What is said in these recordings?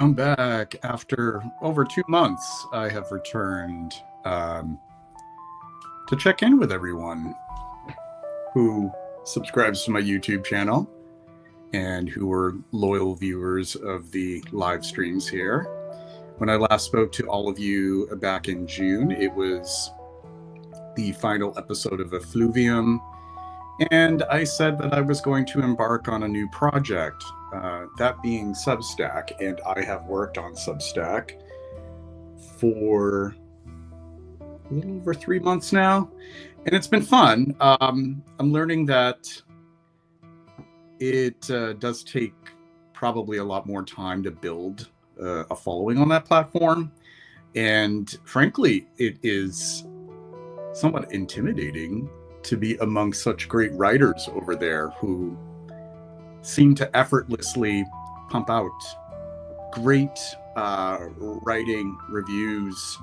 I'm back after over 2 months. I have returned um, to check in with everyone who subscribes to my YouTube channel and who were loyal viewers of the live streams here. When I last spoke to all of you back in June, it was the final episode of Effluvium, and I said that I was going to embark on a new project, that being Substack, and I have worked on Substack for a little over 3 months now, and it's been fun. I'm learning that it does take probably a lot more time to build a following on that platform, and frankly, it is somewhat intimidating to be among such great writers over there who seem to effortlessly pump out great writing reviews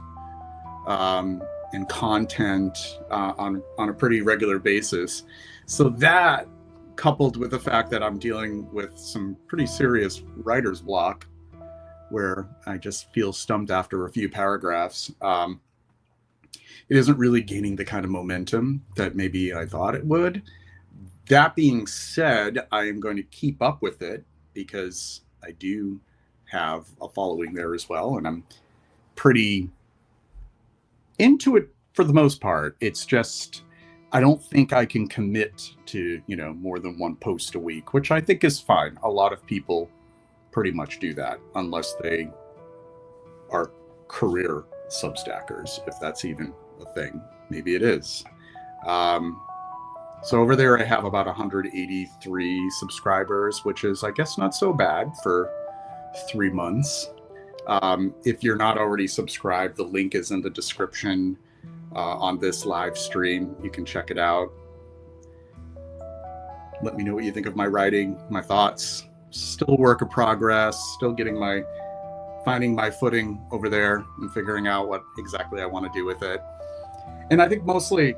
and content on a pretty regular basis. So that, coupled with the fact that I'm dealing with some pretty serious writer's block, where I just feel stumped after a few paragraphs, it isn't really gaining the kind of momentum that maybe I thought it would. That being said, I am going to keep up with it because I do have a following there as well, and I'm pretty into it for the most part. It's just I don't think I can commit to, more than one post a week, which I think is fine. A lot of people pretty much do that unless they are career Substackers, if that's even a thing. Maybe it is. So over there, I have about 183 subscribers, which is, I guess, not so bad for 3 months. If you're not already subscribed, the link is in the description on this live stream. You can check it out. Let me know what you think of my writing, my thoughts. Still a work of progress, still finding my footing over there and figuring out what exactly I want to do with it. And I think mostly,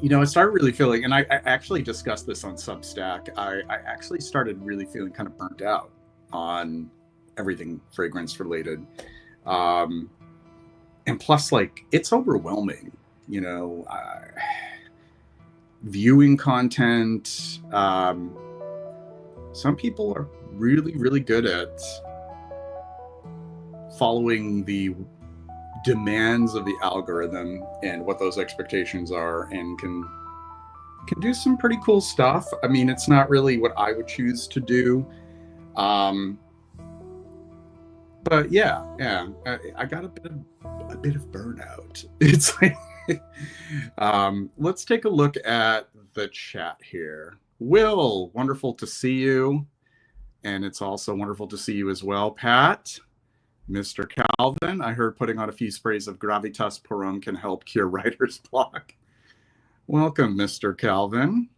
I started really feeling, and I actually discussed this on Substack, I actually started really feeling kind of burnt out on everything fragrance related. And plus, it's overwhelming, viewing content. Some people are really, really good at following the demands of the algorithm and what those expectations are, and can do some pretty cool stuff. I mean, it's not really what I would choose to do. But yeah, I got a bit of burnout. It's like, let's take a look at the chat here. Will, wonderful to see you. And it's also wonderful to see you as well, Pat. Mr. Calvin, I heard putting on a few sprays of Gravitas Purum can help cure writer's block. Welcome, Mr. Calvin.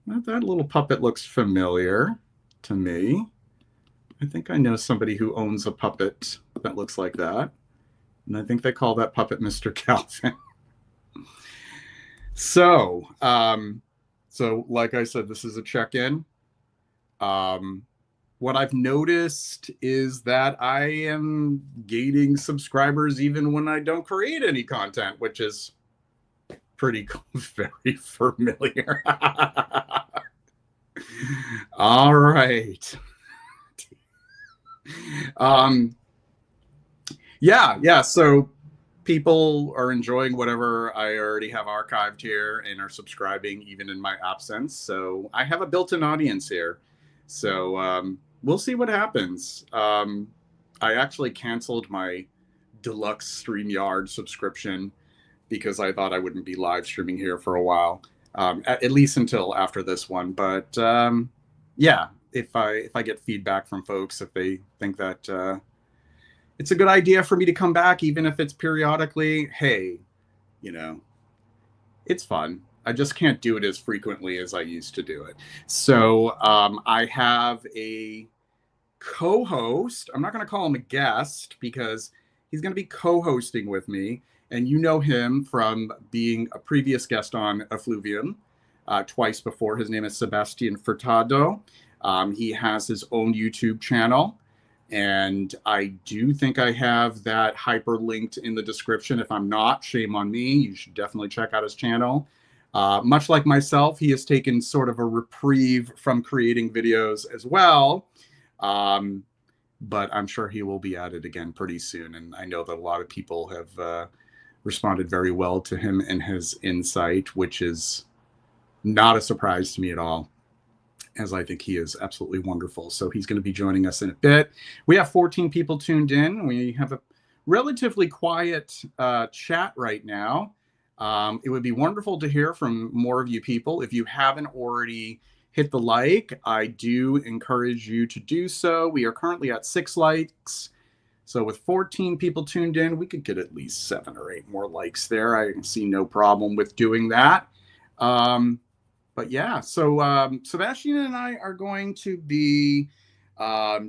That little puppet looks familiar to me. I think I know somebody who owns a puppet that looks like that. And I think they call that puppet Mr. Calvin. So like I said, this is a check-in. What I've noticed is that I am gaining subscribers even when I don't create any content, which is pretty very familiar. All right. Yeah. So people are enjoying whatever I already have archived here and are subscribing even in my absence. So I have a built-in audience here. So we'll see what happens. I actually canceled my deluxe StreamYard subscription because I thought I wouldn't be live streaming here for a while, at least until after this one. But yeah, if I get feedback from folks, if they think that it's a good idea for me to come back, even if it's periodically, hey, it's fun. I just can't do it as frequently as I used to do it. So I have a co-host. I'm not going to call him a guest because he's going to be co-hosting with me. And you know him from being a previous guest on Effluvium twice before. His name is Sebastian Furtado. He has his own YouTube channel. And I do think I have that hyperlinked in the description. If I'm not, shame on me. You should definitely check out his channel. Much like myself, he has taken sort of a reprieve from creating videos as well. But I'm sure he will be at it again pretty soon. And I know that a lot of people have responded very well to him and his insight, which is not a surprise to me at all, as I think he is absolutely wonderful. So he's going to be joining us in a bit. We have 14 people tuned in. We have a relatively quiet chat right now. It would be wonderful to hear from more of you people. If you haven't already hit the like, I do encourage you to do so. We are currently at 6 likes. So with 14 people tuned in, we could get at least 7 or 8 more likes there. I see no problem with doing that. But yeah, so Sebastian and I are going to be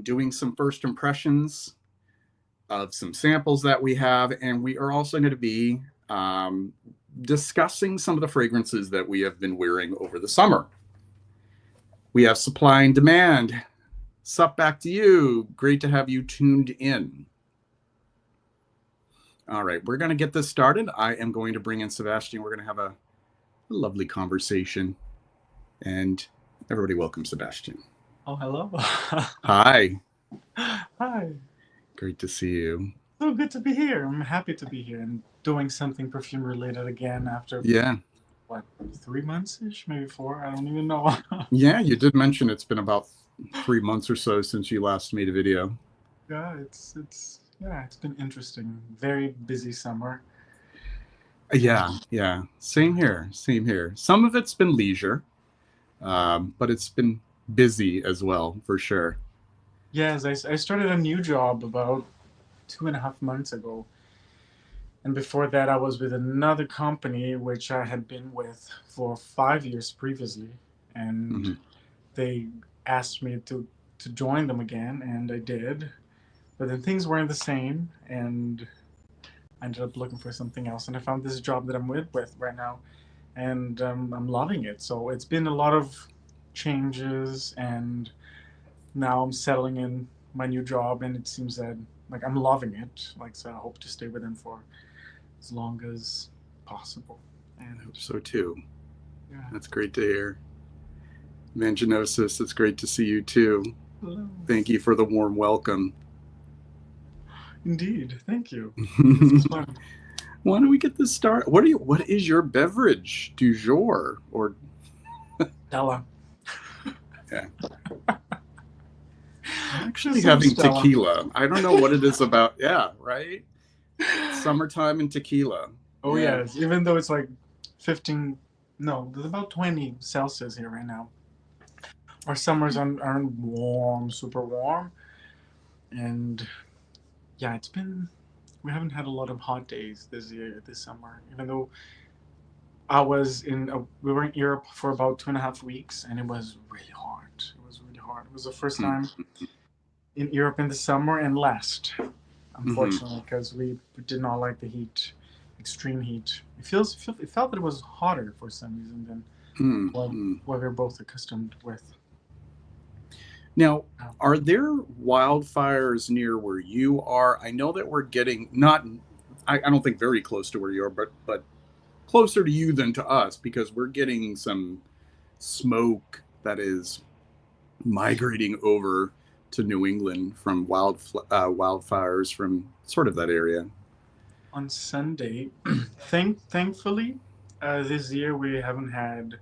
doing some first impressions of some samples that we have, and we are also going to be discussing some of the fragrances that we have been wearing over the summer. We have supply and demand. Sup, back to you. Great to have you tuned in. All right, we're going to get this started. I am going to bring in Sebastian. We're going to have a lovely conversation. And everybody welcome Sebastian. Oh, hello. Hi. Hi. Great to see you. So good to be here. I'm happy to be here and doing something perfume related again after, Yeah. what, 3 months-ish? Maybe 4? I don't even know. Yeah, you did mention it's been about 3 months or so since you last made a video. Yeah, it's been interesting. Very busy summer. Yeah. Same here. Some of it's been leisure, but it's been busy as well, for sure. Yes, I started a new job about 2.5 months ago. And before that, I was with another company, which I had been with for 5 years previously. And they asked me to join them again, and I did. But then things weren't the same, and I ended up looking for something else. And I found this job that I'm with right now, and I'm loving it. So it's been a lot of changes, and now I'm settling in my new job, and it seems that like I'm loving it. Like so, I hope to stay with them for as long as possible. And I hope so too. yeah. That's great to hear. Manginosis, it's great to see you too. Hello. Thank you for the warm welcome. Indeed, thank you. This is fun. Why don't we get this started? What is your beverage du jour? Or Stella. yeah. I'm actually having Stella. tequila. I don't know what it is about. Yeah, right? Summertime and tequila. Oh yes, even though it's like 15, no, there's about 20 Celsius here right now. Our summers aren't warm, super warm, and yeah, we haven't had a lot of hot days this summer. Even though we were in Europe for about 2.5 weeks, and it was really hot. It was the first time in Europe in the summer and last, unfortunately, because we did not like the heat, extreme heat. It felt that it was hotter for some reason than what we're both accustomed with. Now, are there wildfires near where you are? I know that we're getting I don't think very close to where you are, but closer to you than to us, because we're getting some smoke that is migrating over to New England from wildfires from sort of that area. On Sunday, thankfully, this year we haven't had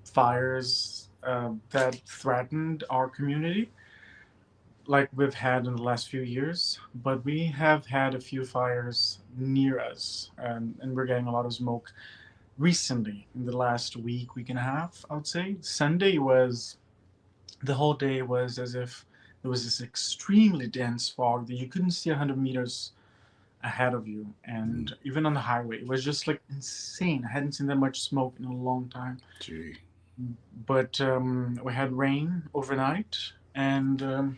fires that threatened our community like we've had in the last few years, but we have had a few fires near us, and we're getting a lot of smoke recently in the last week and a half, I would say. Sunday was the whole day was as if there was this extremely dense fog that you couldn't see 100 meters ahead of you, and even on the highway it was just like insane. I hadn't seen that much smoke in a long time. Gee. But we had rain overnight, and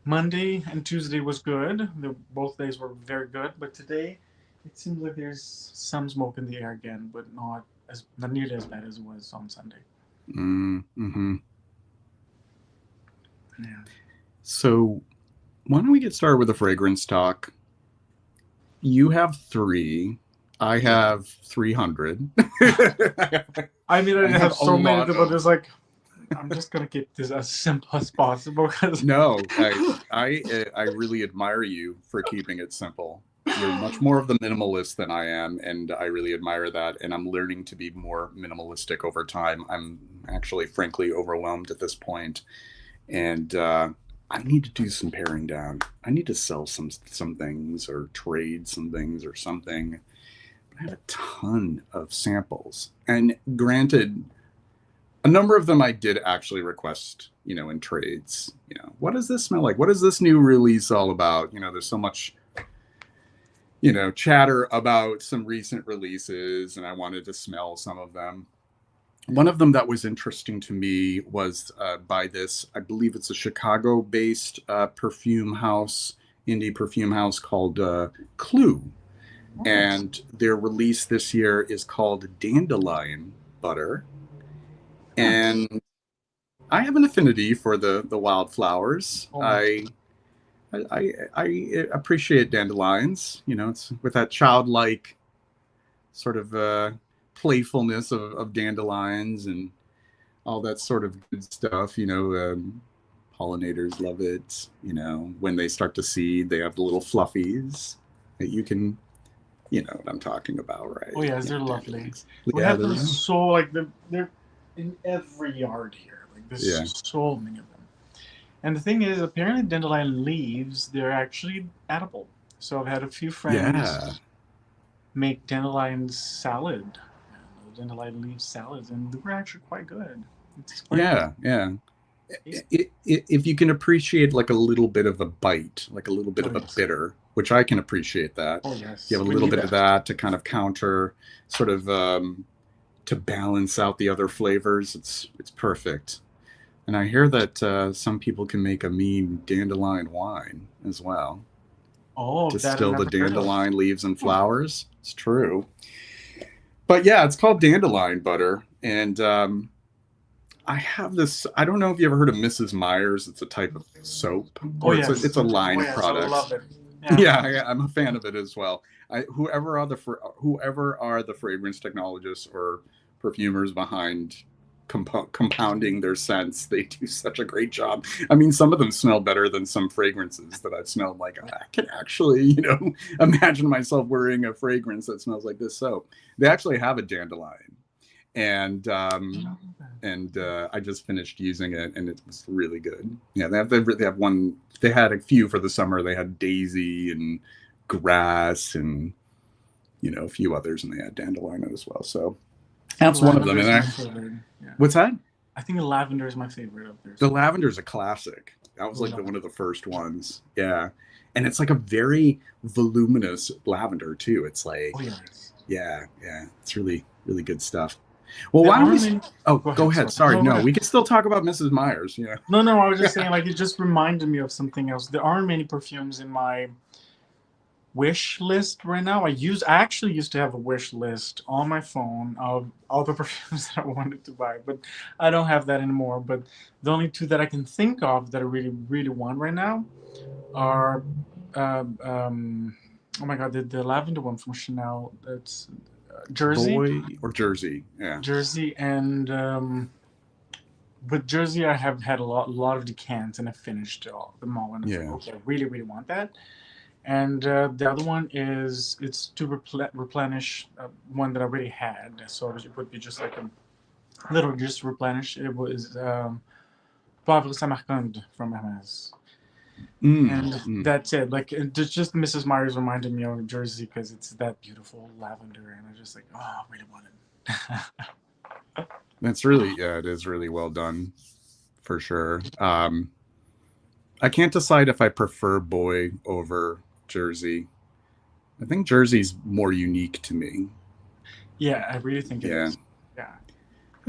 Monday and Tuesday was good. Both days were very good, but today it seems like there's some smoke in the air again, but not nearly as bad as it was on Sunday. Mm-hmm. Yeah. So why don't we get started with the fragrance talk? You have 3. I have 300. I mean, I I have have a so many, lot but of. it's like I'm just gonna keep this as simple as possible because No, I really admire you for keeping it simple. You're much more of the minimalist than I am, and I really admire that. And I'm learning to be more minimalistic over time. I'm actually, frankly, overwhelmed at this point, and I need to do some paring down. I need to sell some things or trade some things or something. I have a ton of samples, and granted, a number of them I did actually request, in trades. What does this smell like? What is this new release all about? There's so much, chatter about some recent releases, and I wanted to smell some of them. One of them that was interesting to me was by this, I believe it's a Chicago based perfume house, indie perfume house called Clue. nice. And their release this year is called Dandelion Butter. Nice. And I have an affinity for the wildflowers. Oh my. I appreciate dandelions. It's with that childlike sort of playfulness of dandelions and all that sort of good stuff. Pollinators love it. When they start to seed, they have the little fluffies that you can. You know what I'm talking about, right? Oh yes, Yeah, they're lovely. dandelions. We Yeah, have they're them so like they're in every yard here. Like yeah, there's so many of them. And the thing is, apparently dandelion leaves they're actually edible. So I've had a few yeah, friends make dandelion salad, dandelion leaf salads, and they were actually quite good. It's quite yeah. tasty. If you can appreciate like a little bit of a bite, like a little bit Oh of a yes. bitter, which I can appreciate that. Oh You yes. have a We little need bit of that. that to kind of counter, sort of to balance out the other flavors. It's perfect. And I hear that some people can make a mean dandelion wine as well. Oh, that I Distill the never heard of. dandelion leaves and Hmm. flowers. It's true. But yeah, it's called dandelion butter. And I have this. I don't know if you ever heard of Mrs. Myers. It's a type of soap, Oh or it's a yes. it's a line Oh of yes. I products. love it. Yeah. Yeah, I'm a fan of it as well. Whoever are the fragrance technologists or perfumers behind compounding their scents, they do such a great job. I mean, some of them smell better than some fragrances that I've smelled. Like I can actually, imagine myself wearing a fragrance that smells like this soap. They actually have a dandelion, and I just finished using it, and it was really good. Yeah, they have one. They had a few for the summer. They had daisy and grass, and a few others, and they had dandelion as well. So I think that's one of lavender them. is And my favorite. Yeah. what's that? I think lavender is my favorite of theirs. The lavender is a classic. That I was like love one it. of the first ones. Yeah, and it's like a very voluminous lavender too. It's Oh like, yes. yeah, it's really really good stuff. Well, There why don't we? aren't many. Oh, Go go ahead. ahead. Sorry. Sorry, No, go no, ahead. we can still talk about Mrs. Myers. No, no. I was just saying, like, it just reminded me of something else. There aren't many perfumes in my wish list right now. I actually used to have a wish list on my phone of all the perfumes that I wanted to buy, but I don't have that anymore. But the only two that I can think of that I really, really want right now are, um, um, oh my god, the lavender one from Chanel. That's Jersey, Boy or Jersey. Yeah. Jersey, and with Jersey, I have had a lot of decants, and I finished them all, and I was like, Yeah. okay, I really, really want that. And the other one is it's to replenish one that I already had, so it would be just like a little just replenish. It was Poivre Samarcande from Hermes, Mm, and mm. that's it. Like just Mrs. Myers reminded me of Jersey because it's that beautiful lavender, and I just like, oh, I really want it. That's really, yeah, it is really well done for sure. I can't decide if I prefer Boy over Jersey. I think Jersey's more unique to me. Yeah, I really think it Yeah. is. Yeah,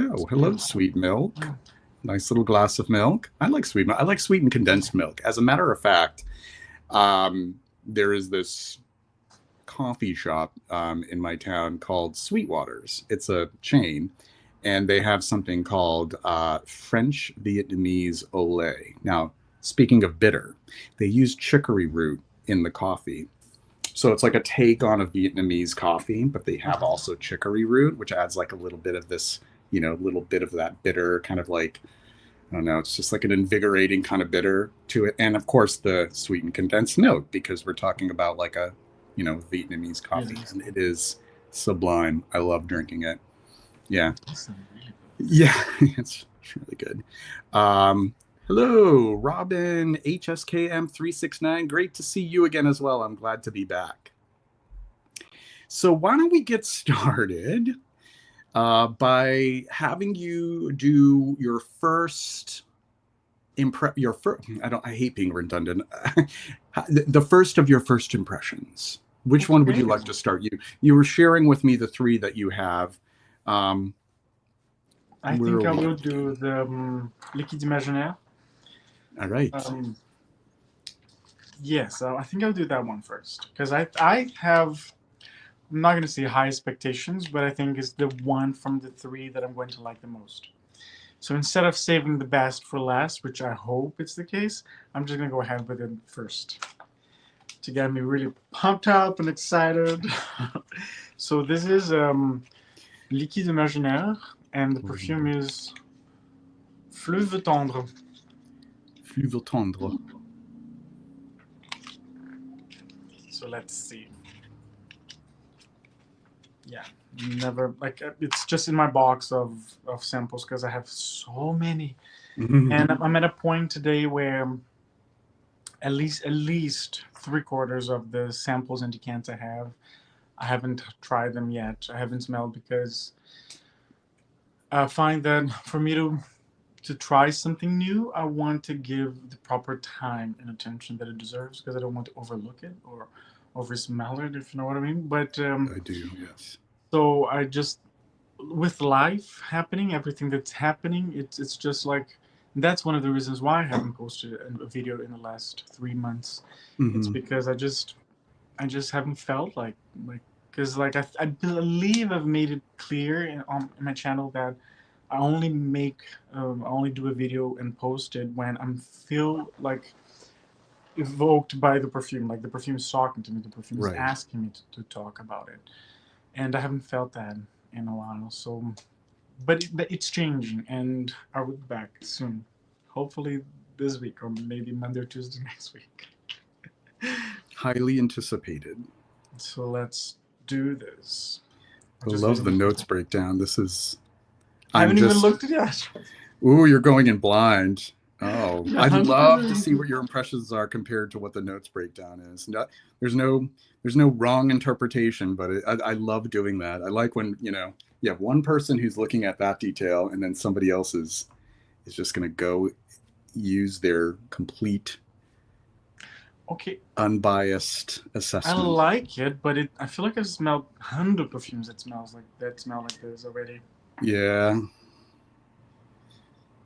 it's Oh, hello, beautiful. sweet milk. Mm. Nice little glass of milk. I like sweet milk. I like sweet and condensed milk. As a matter of fact, there is this coffee shop in my town called Sweetwater's. It's a chain, and they have something called French Vietnamese Olay. Now, speaking of bitter, they use chicory root in the coffee. So it's like a take on a Vietnamese coffee, but they have also chicory root, which adds like a little bit of this, little bit of that bitter kind of like, I don't know, it's just like an invigorating kind of bitter to it. And of course, the sweetened condensed milk, because we're talking about like a, Vietnamese coffee. Yes. And it is sublime. I love drinking it. Yeah. That's really Yeah. It's really good. Hello, Robin, HSKM369. Great to see you again as well. I'm glad to be back. So why don't we get started by having you do your first I hate being redundant. The first of your first impressions. Which one would you like to start? You were sharing with me the three that you have. I think I will do the Liquide Imaginaire. All right. Yes, I think I'll do that one first because I have, I'm not going to say high expectations, but I think it's the one from the three that I'm going to like the most. So instead of saving the best for last, which I hope it's the case, I'm just going to go ahead with it first to get me really pumped up and excited. So this is Liquide Imaginaire, and the perfume is Fleuve Tendre. Fleuve Tendre. So let's see. Yeah, never, like, it's just in my box of samples because I have so many. And I'm at a point today where at least 3/4 of the samples and decants I haven't tried them yet. I haven't smelled because I find that for me to try something new, I want to give the proper time and attention that it deserves because I don't want to overlook it or over smell it, if you know what I mean. But I do, yes. so I just, with life happening, everything that's happening, it's just like, that's one of the reasons why I haven't posted a video in the last 3 months. It's because I just haven't felt like because like I believe I've made it clear on my channel that I only I only do a video and post it when I'm feel like evoked by the perfume, like the perfume is talking to me, the perfume is asking me to talk about it, and I haven't felt that in a while. So, but it's changing, and I'll be back soon, hopefully this week or maybe Monday or Tuesday next week. Highly anticipated. So let's do this. I love the notes breakdown. This is. I haven't even looked at it yet. Ooh, you're going in blind. Oh, I'd love to see what your impressions are compared to what the notes breakdown is. There's no wrong interpretation, but I love doing that. I like when you have one person who's looking at that detail, and then somebody else is just going to go use their complete, unbiased assessment. I like it, but I feel like I've smelled 100 perfumes that smell like this already. Yeah.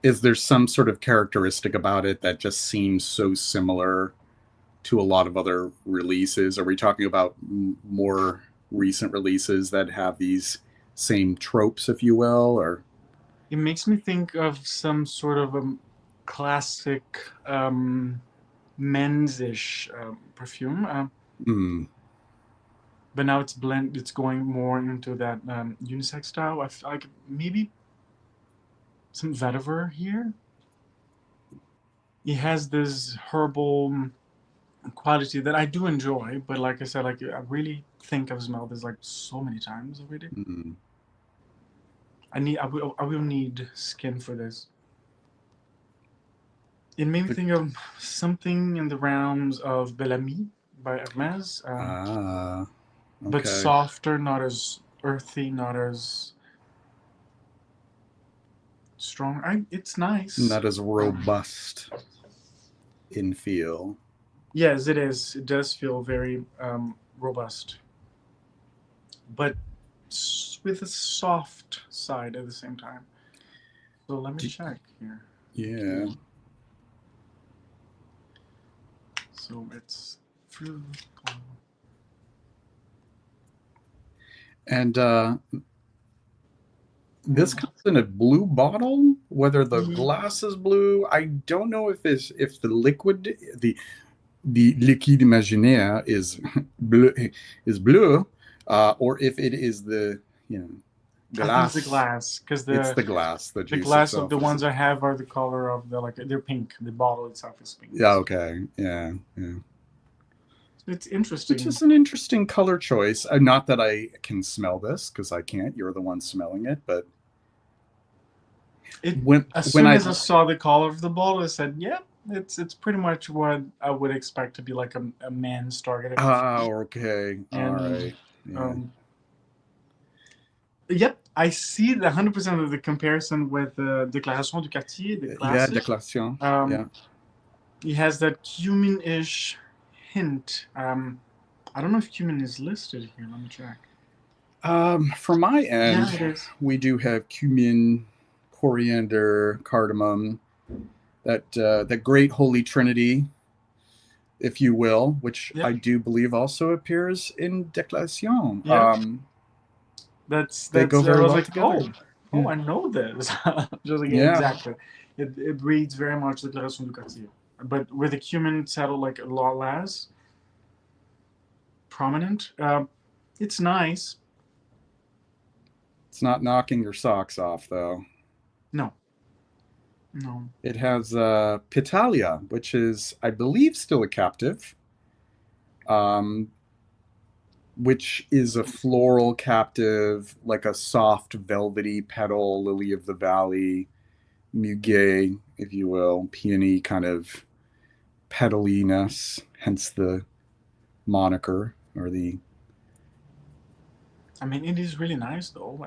Is there some sort of characteristic about it that just seems so similar to a lot of other releases? Are we talking about more recent releases that have these same tropes, if you will, or? It makes me think of some sort of a classic men's-ish perfume. But now it's going more into that unisex style. I feel like maybe some vetiver here. It has this herbal quality that I do enjoy, but like I said, like I really think I've smelled this like so many times already. I will need skin for this. It made me think of something in the realms of Bellamy by Hermes, Okay. but softer, not as earthy, not as strong. It's nice. Not as robust in feel. Yes, it is. It does feel very robust, but with a soft side at the same time. So let me check here. Yeah. So it's fruit. And This comes in a blue bottle. Whether the glass is blue, I don't know if the liquid, the liquide imaginaire is blue, or if it is the I think glass. it's the glass, because It's the glass. The juice glass of itself the is ones I have are the color of they're pink. The bottle itself is pink. yeah. Okay. Yeah. It's interesting. Which is an interesting color choice. Not that I can smell this, because I can't. You're the one smelling it, but as soon as I saw the color of the bottle, I said, "Yeah, it's pretty much what I would expect to be like a man's target." Oh, okay. All right. Yeah. Yep, I see the 100% of the comparison with Déclaration du Quartier, the classic. Yeah, Déclaration. Yeah. It has that cumin-ish hint. I don't know if cumin is listed here. Let me check. From my end, yeah, it is. We do have cumin, coriander, cardamom, that great holy trinity, if you will, which I do believe also appears in Déclaration. Yeah. They go very well together. Oh, I know this. Just like, exactly. It reads very much Déclaration du Quartier, but with the cumin settled like a lot less prominent. It's nice. It's not knocking your socks off, though. No. It has Pitalia, which is, I believe, still a captive. Which is a floral captive, like a soft, velvety petal, lily of the valley, muguet, if you will, peony kind of petaliness, hence the moniker or the. I mean, it is really nice though,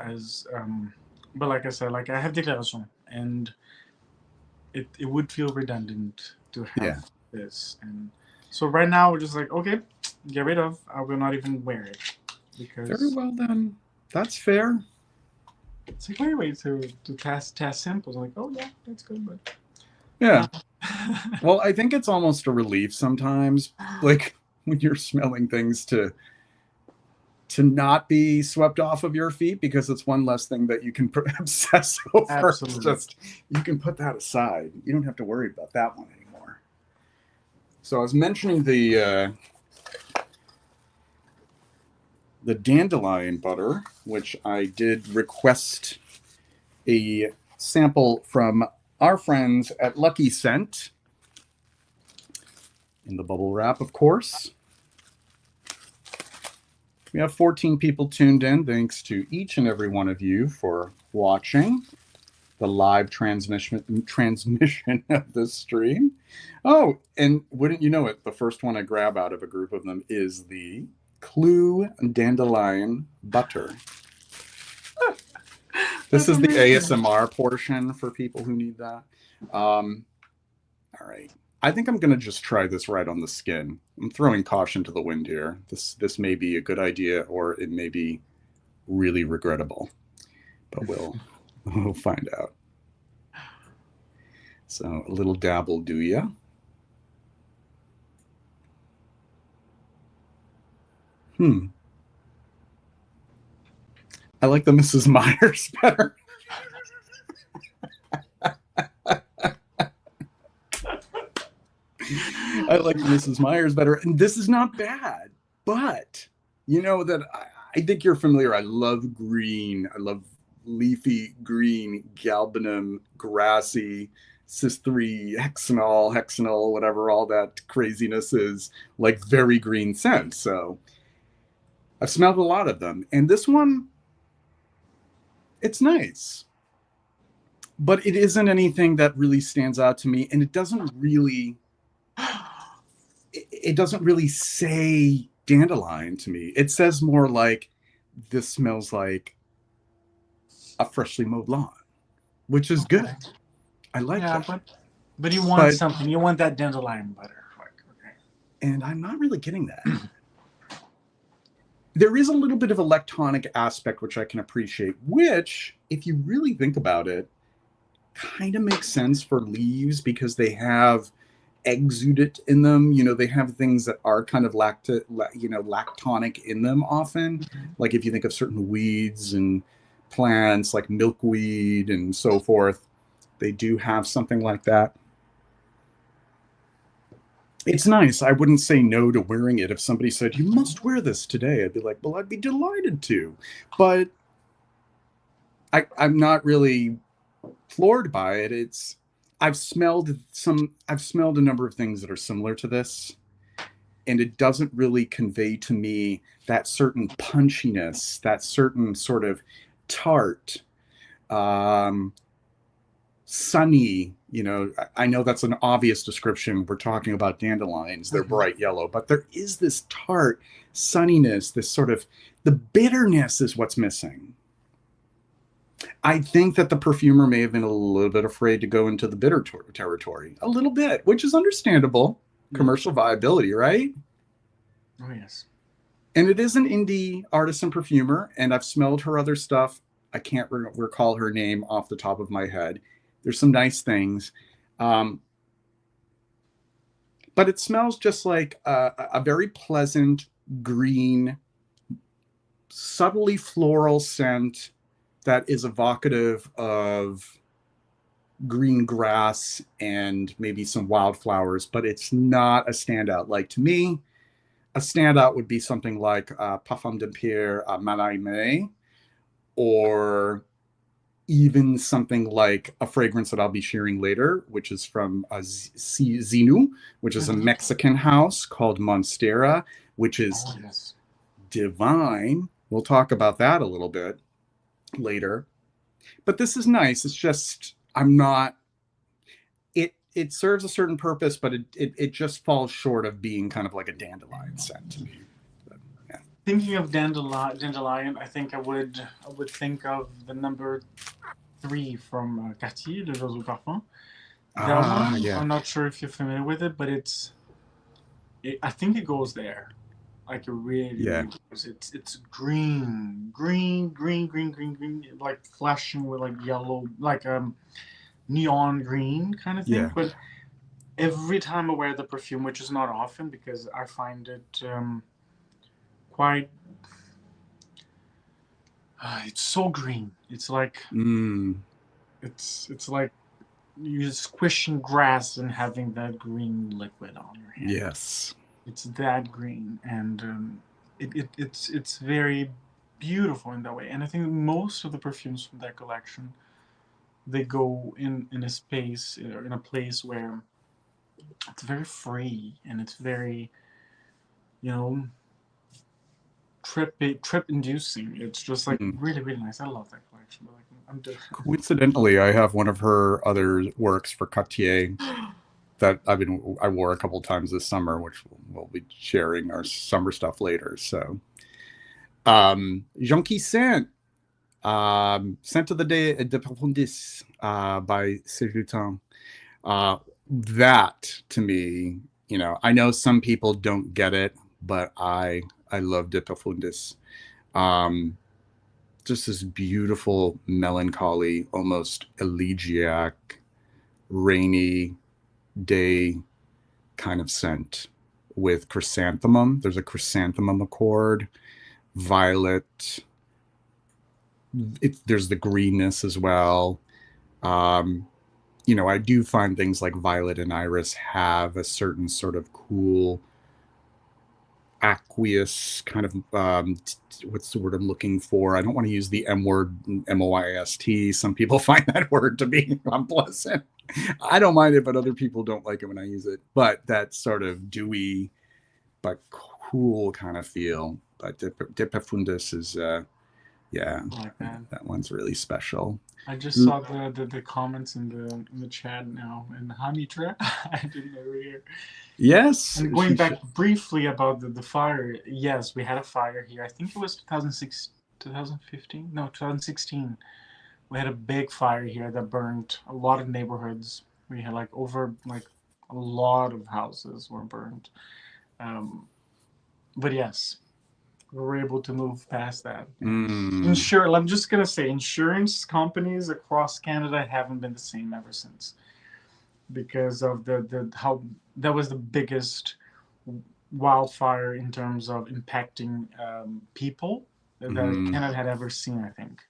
but like I said, like I have Déclaration, and it would feel redundant to have this, and so right now we're just like, okay, get rid of. I will not even wear it because. Very well then. That's fair. It's like wait to test samples. I'm like, oh yeah, that's good, but. Yeah. Well, I think it's almost a relief sometimes, like when you're smelling things to not be swept off of your feet, because it's one less thing that you can obsess over. Absolutely. Just you can put that aside. You don't have to worry about that one anymore. So I was mentioning the dandelion butter, which I did request a sample from our friends at Lucky Scent in the bubble wrap, of course. We have 14 people tuned in. Thanks to each and every one of you for watching the live transmission of this stream. Oh, and wouldn't you know it, the first one I grab out of a group of them is the Clue Dandelion Butter. This is the ASMR portion for people who need that. All right. I think I'm going to just try this right on the skin. I'm throwing caution to the wind here. This may be a good idea, or it may be really regrettable. But we'll find out. So a little dab will do ya. I like the Mrs. Myers better. I like Mrs. Myers better. And this is not bad, but you know that I think you're familiar. I love green. I love leafy green, galbanum, grassy, cis-3, hexanol, whatever all that craziness is, like very green scent. So I've smelled a lot of them. And this one, it's nice. But it isn't anything that really stands out to me. And it doesn't really say dandelion to me. It says more like, this smells like a freshly mowed lawn, which is good. I like that. But you want something. You want that dandelion butter. And I'm not really getting that. There is a little bit of a lactonic aspect, which I can appreciate, which, if you really think about it, kind of makes sense for leaves because they have exudate in them. You know, they have things that are kind of lactonic in them often. Like if you think of certain weeds and plants like milkweed and so forth, they do have something like that. It's nice. I wouldn't say no to wearing it. If somebody said, you must wear this today, I'd be like, well, I'd be delighted to. But I'm not really floored by it. I've smelled a number of things that are similar to this, and it doesn't really convey to me that certain punchiness, that certain sort of tart, um, sunny. I know that's an obvious description. We're talking about dandelions. They're bright yellow, but there is this tart sunniness, this sort of, the bitterness is what's missing. I think that the perfumer may have been a little bit afraid to go into the bitter territory, a little bit, which is understandable. Commercial viability, right? Oh, yes. And it is an indie artisan perfumer, and I've smelled her other stuff. I can't recall her name off the top of my head. There's some nice things. But it smells just like a very pleasant green, subtly floral scent that is evocative of green grass and maybe some wildflowers, but it's not a standout. Like, to me, a standout would be something like Parfum de Pierre Malaime, or even something like a fragrance that I'll be sharing later, which is from Zinu, which is a Mexican house called Monstera, which is divine. We'll talk about that a little bit later. But this is nice. It's just, it serves a certain purpose, but it just falls short of being kind of like a dandelion scent to me. But, yeah. Thinking of dandelion, I think I would think of the number 3 from Cartier, Le Jour au Parfum. That one, yeah. I'm not sure if you're familiar with it, but I think it goes there. Like, it really goes. It's green, like flashing with like yellow, like neon green kind of thing. Yeah. But every time I wear the perfume, which is not often because I find it quite, it's so green. It's like it's like you're squishing grass and having that green liquid on your hand. Yes, it's that green, and it's very beautiful in that way. And I think most of the perfumes from that collection, they go in a space or in a place where it's very free and it's very, trip inducing. It's just like really, really nice. I love that collection. But like, coincidentally, I have one of her other works for Cartier that I wore a couple times this summer, which we'll be sharing our summer stuff later. So, Jonquille Scent, Scent of the Day de Profundis by Sejutan. That, to me, I know some people don't get it, but I love De Profundis. Just this beautiful, melancholy, almost elegiac, rainy day kind of scent with chrysanthemum. There's a chrysanthemum accord, violet. There's the greenness as well. I do find things like violet and iris have a certain sort of cool, aqueous kind of, what's the word I'm looking for? I don't want to use the M word, MOIST. Some people find that word to be unpleasant. I don't mind it, but other people don't like it when I use it. But that sort of dewy but cool kind of feel. But De Profundis is, like that one's really special. I just saw the comments in the chat now, and Honey Trap. I didn't know we were here. Yes. And going back briefly about the fire, yes, we had a fire here. I think it was 2015? No, 2016. We had a big fire here that burned a lot of neighborhoods. We had a lot of houses were burned. But yes, we were able to move past that. I'm just going to say, insurance companies across Canada haven't been the same ever since, because of how that was the biggest wildfire in terms of impacting people that Canada had ever seen, I think.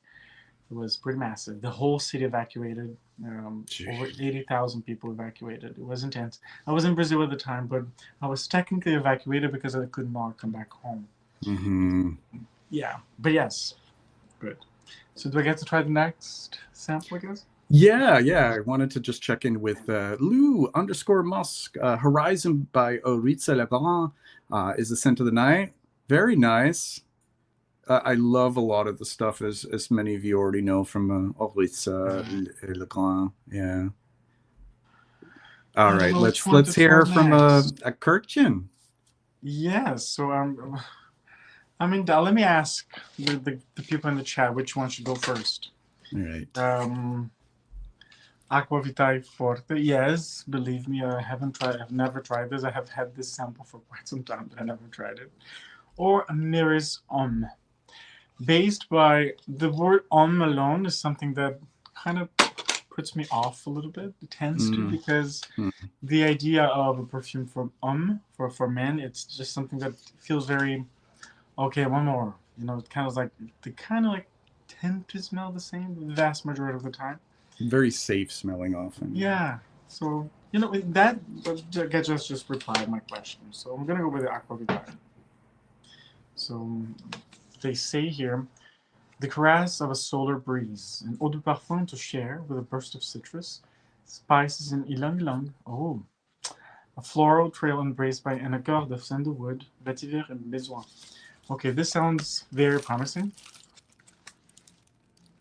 It was pretty massive. The whole city evacuated. Over 80,000 people evacuated. It was intense. I was in Brazil at the time, but I was technically evacuated because I could not come back home. Mm-hmm. Yeah, but yes, good. So do I get to try the next sample, I guess? Yeah. I wanted to just check in with Lou_Musk. Horizon by Oritza Legrand is the scent of the night. Very nice. I love a lot of the stuff, as many of you already know, from Oritza Legrand. Yeah. All right, let's hear from a Kirkchin. Yes. So I mean, let me ask the people in the chat which one should go first. All right. Aqua Vitae Forte. Yes, believe me, I haven't tried. I've never tried this. I have had this sample for quite some time, but I never tried it. Or Miris based by the word alone is something that kind of puts me off a little bit. It tends to, because the idea of a perfume for men, it's just something that feels very okay. One more, it kind of like they kind of like tend to smell the same the vast majority of the time. Very safe smelling often. Yeah. So that just replied my question. So I'm gonna go with the Aqua Vitae. So they say here, the caress of a solar breeze, an eau de parfum to share with a burst of citrus, spices and ylang ylang. Oh, a floral trail embraced by an accord of sandalwood, vetiver and bezoin. Okay, this sounds very promising.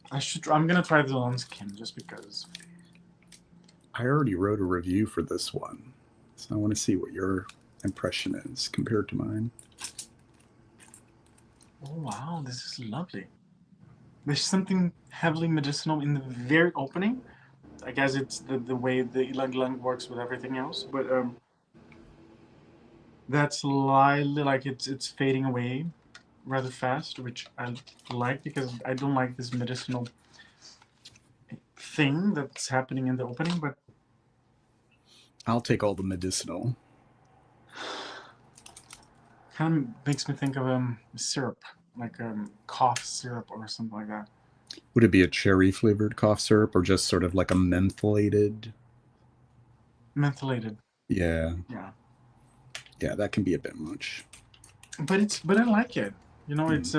I'm gonna try this on skin just because. I already wrote a review for this one, so I want to see what your impression is compared to mine. Oh wow, this is lovely. There's something heavily medicinal in the very opening. I guess it's the way the ylang ylang works with everything else, but that's slightly like it's fading away rather fast, which I like because I don't like this medicinal thing that's happening in the opening. But I'll take all the medicinal. kind of makes me think of syrup, like cough syrup or something like that. Would it be a cherry flavored cough syrup or just sort of like a mentholated? Mentholated. Yeah. Yeah, that can be a bit much. But I like it. It's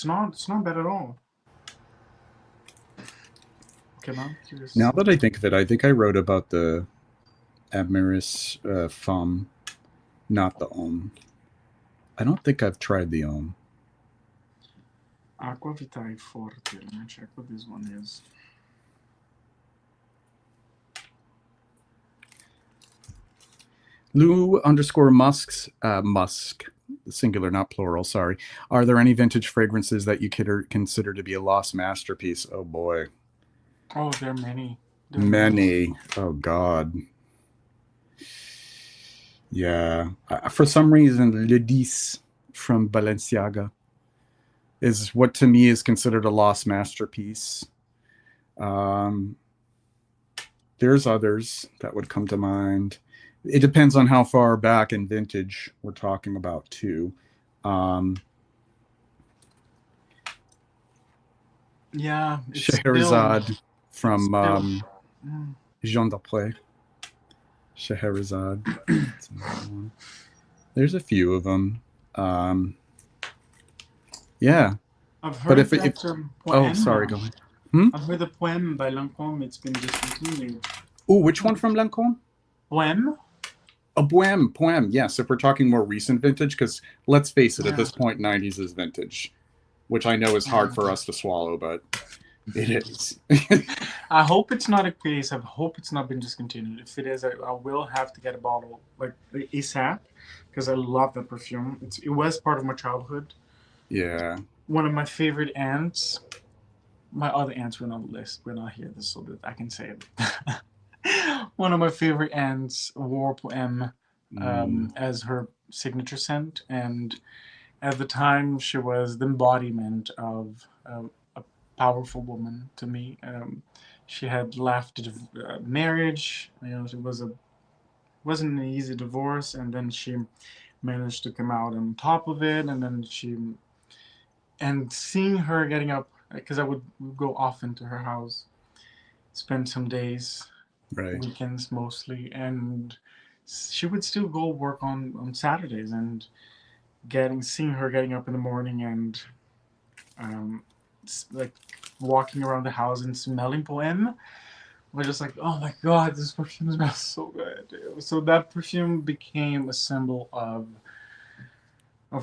not bad at all. Okay, now curious. Now that I think of it, I think I wrote about the Admiris Femme, not the Homme. I don't think I've tried the Homme. Aqua Vitae Forte. Let me check what this one is. Lou_Musk, Musk, singular, not plural, sorry. Are there any vintage fragrances that you consider to be a lost masterpiece? Oh boy. Oh, there are many. Many. Oh God. Yeah. For some reason, Le 10 from Balenciaga is what to me is considered a lost masterpiece. There's others that would come to mind. It depends on how far back in vintage we're talking about too. Yeah, Scheherazade from Jean d'Après. Scheherazade. There's a few of them. Yeah. I've heard oh, sorry, go ahead. I've heard the Poème by Lancôme. It's been discontinued. Oh, which one from Lancôme? Poème. A Poème. Yes, if we're talking more recent vintage, because let's face it, at this point, 90s is vintage, which I know is hard for us to swallow, but it is. I hope it's not a case. I hope it's not been discontinued. If it is, I will have to get a bottle like ASAP because I love that perfume. It was part of my childhood. Yeah. One of my favorite aunts. My other aunts were on the list. We're not here, so that I can say it. One of my favorite aunts wore Poème as her signature scent, and at the time she was the embodiment of a powerful woman to me. She had left marriage. It wasn't an easy divorce, and then she managed to come out on top of it, and then and seeing her getting up because I would go often to her house, spend some days, Right. weekends mostly, and she would still go work on Saturdays, and seeing her getting up in the morning and um, like walking around the house and smelling poem was just like, oh my god, this perfume smells so good. So that perfume became a symbol of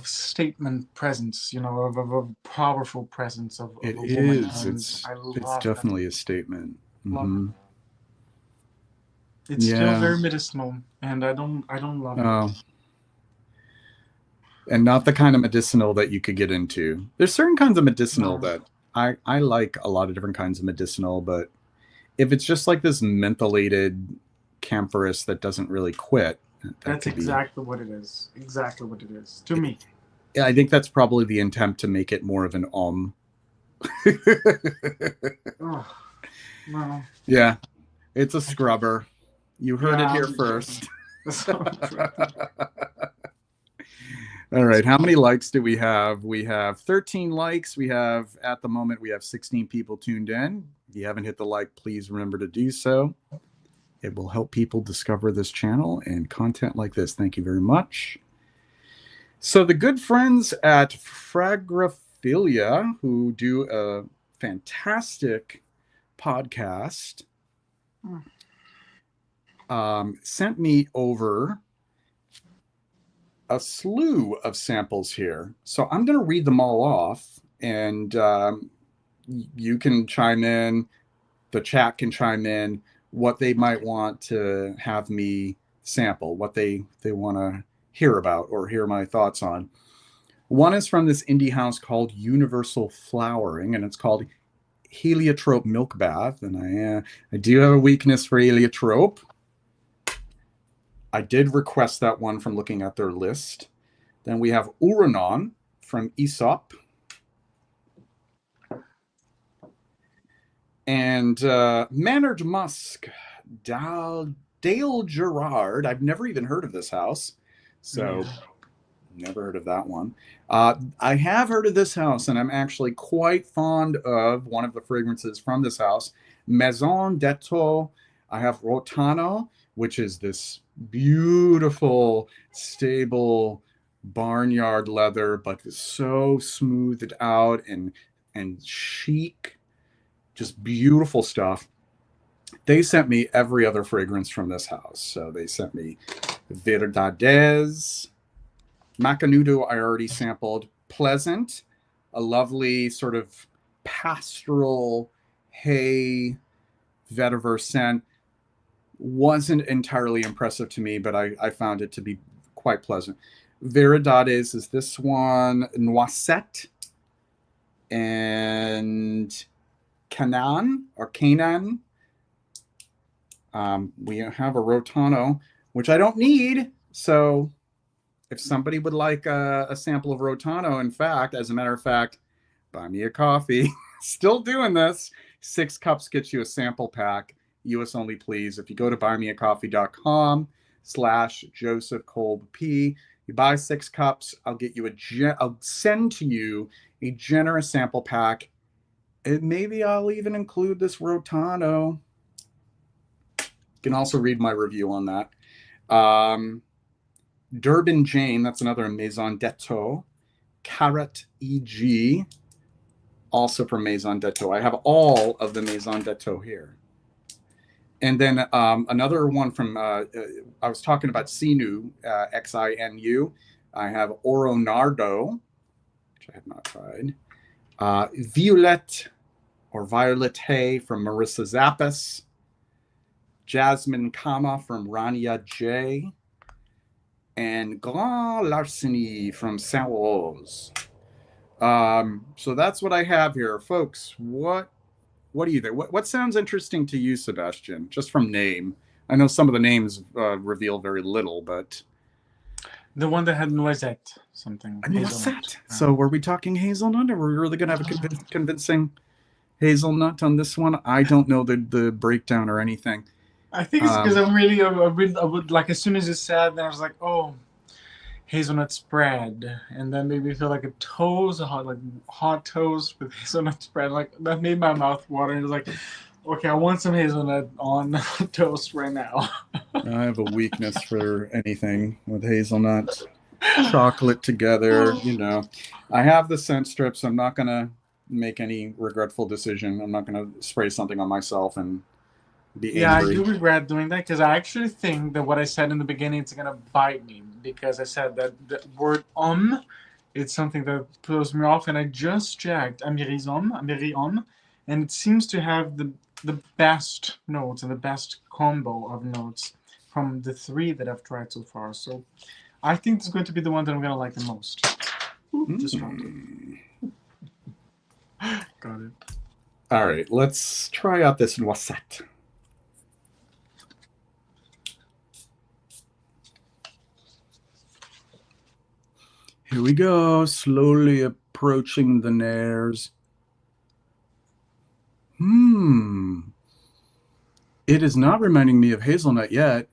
statement presence, of powerful presence of It a woman, is. and I It's love that. definitely a statement. Love Hmm. it. It's still Yeah. very medicinal, and I don't love it. Oh, and not the kind of medicinal that you could get into. There's certain kinds of medicinal No, that I like a lot of different kinds of medicinal, but if it's just like this mentholated camphorous that doesn't really quit, that that's could be. exactly what it is. Exactly what it is to me. Yeah, I think that's probably the intent to make it more of an Oh, no. Yeah, it's a scrubber. You heard it Yeah, here I'm joking. first. I'm joking. All right, how many likes do we have? We have 13 likes. We have, at the moment, we have 16 people tuned in. If you haven't hit the like, please remember to do so. It will help people discover this channel and content like this. Thank you very much. So the good friends at Fragophilia, who do a fantastic podcast, sent me over a slew of samples here. So I'm going to read them all off, and you can chime in. The chat can chime in what they might want to have me sample, what they want to hear about or hear my thoughts on. One is from this indie house called Universal Flowering, and it's called Heliotrope Milk Bath. And I do have a weakness for heliotrope. I did request that one from looking at their list. Then we have Uranon from Aesop. And Mannered Musk, Dale Gerard. I've never even heard of this house. So never heard of that one. I have heard of this house, and I'm actually quite fond of one of the fragrances from this house, Maison d'Eau. I have Rotano, which is this beautiful, stable barnyard leather, but so smoothed out and chic, just beautiful stuff. They sent me every other fragrance from this house. So they sent me Verdades, Macanudo I already sampled, Pleasant, a lovely sort of pastoral hay vetiver scent. Wasn't entirely impressive to me, but I found it to be quite pleasant. Verdades is this one, Noisette and Canaan. We have a Rotano, which I don't need. So if somebody would like a sample of Rotano, in fact, as a matter of fact, buy me a coffee. Still doing this. 6 cups gets you a sample pack. US only, please. If you go to buymeacoffee.com/Joseph Kolb P, you buy 6 cups, I'll send to you a generous sample pack. And maybe I'll even include this Rotano. You can also read my review on that. Durban Jane, that's another Maison d'Eau. Carrot EG, also from Maison d'Eau. I have all of the Maison d'Eau here. And then another one from, I was talking about Xinu, Xinu. I have Oronardo, which I have not tried. Violet from Marissa Zappas. Jasmine Kama from Rania J. And Grand Larceny from Saint Rose. So that's what I have here. Folks, what do you think? What sounds interesting to you, Sebastian, just from name? I know some of the names reveal very little, but... The one that had noisette, something. Noisette. So were we talking hazelnut, or were we really going to have a convincing hazelnut on this one? I don't know the breakdown or anything. I think it's because I'm really, I would like, as soon as you said, then I was like, oh, hazelnut spread, and then maybe feel like a toast, hot toast with hazelnut spread. Like that made my mouth water. And it was like, okay, I want some hazelnut on toast right now. I have a weakness for anything with hazelnut, chocolate together. I have the scent strips. I'm not gonna make any regretful decision. I'm not gonna spray something on myself and be Yeah, I angry. do regret doing that because I actually think that what I said in the beginning is gonna bite me because I said that the word it's something that throws me off, and I just checked Amerisom, and it seems to have the best notes and the best combo of notes from the three that I've tried so far. So I think it's going to be the one that I'm gonna like the most. Ooh, just dropped it. Got it. All right, let's try out this noisette. Here we go, slowly approaching the nares. It is not reminding me of hazelnut yet.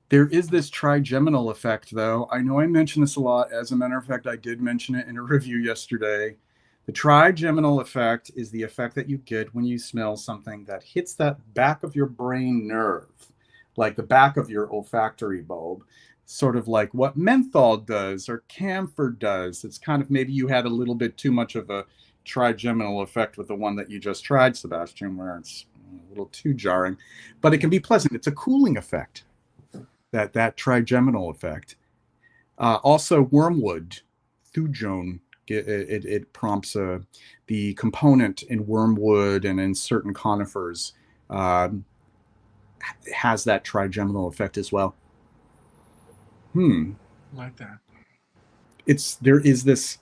There is this trigeminal effect, though. I know I mention this a lot. As a matter of fact, I did mention it in a review yesterday. The trigeminal effect is the effect that you get when you smell something that hits that back of your brain nerve, like the back of your olfactory bulb, sort of like what menthol does or camphor does. It's kind of maybe you had a little bit too much of a trigeminal effect with the one that you just tried, Sebastian, where it's a little too jarring, but it can be pleasant. It's a cooling effect, that trigeminal effect. Also, wormwood, thujone, it prompts the component in wormwood and in certain conifers has that trigeminal effect as well. Like that. There is this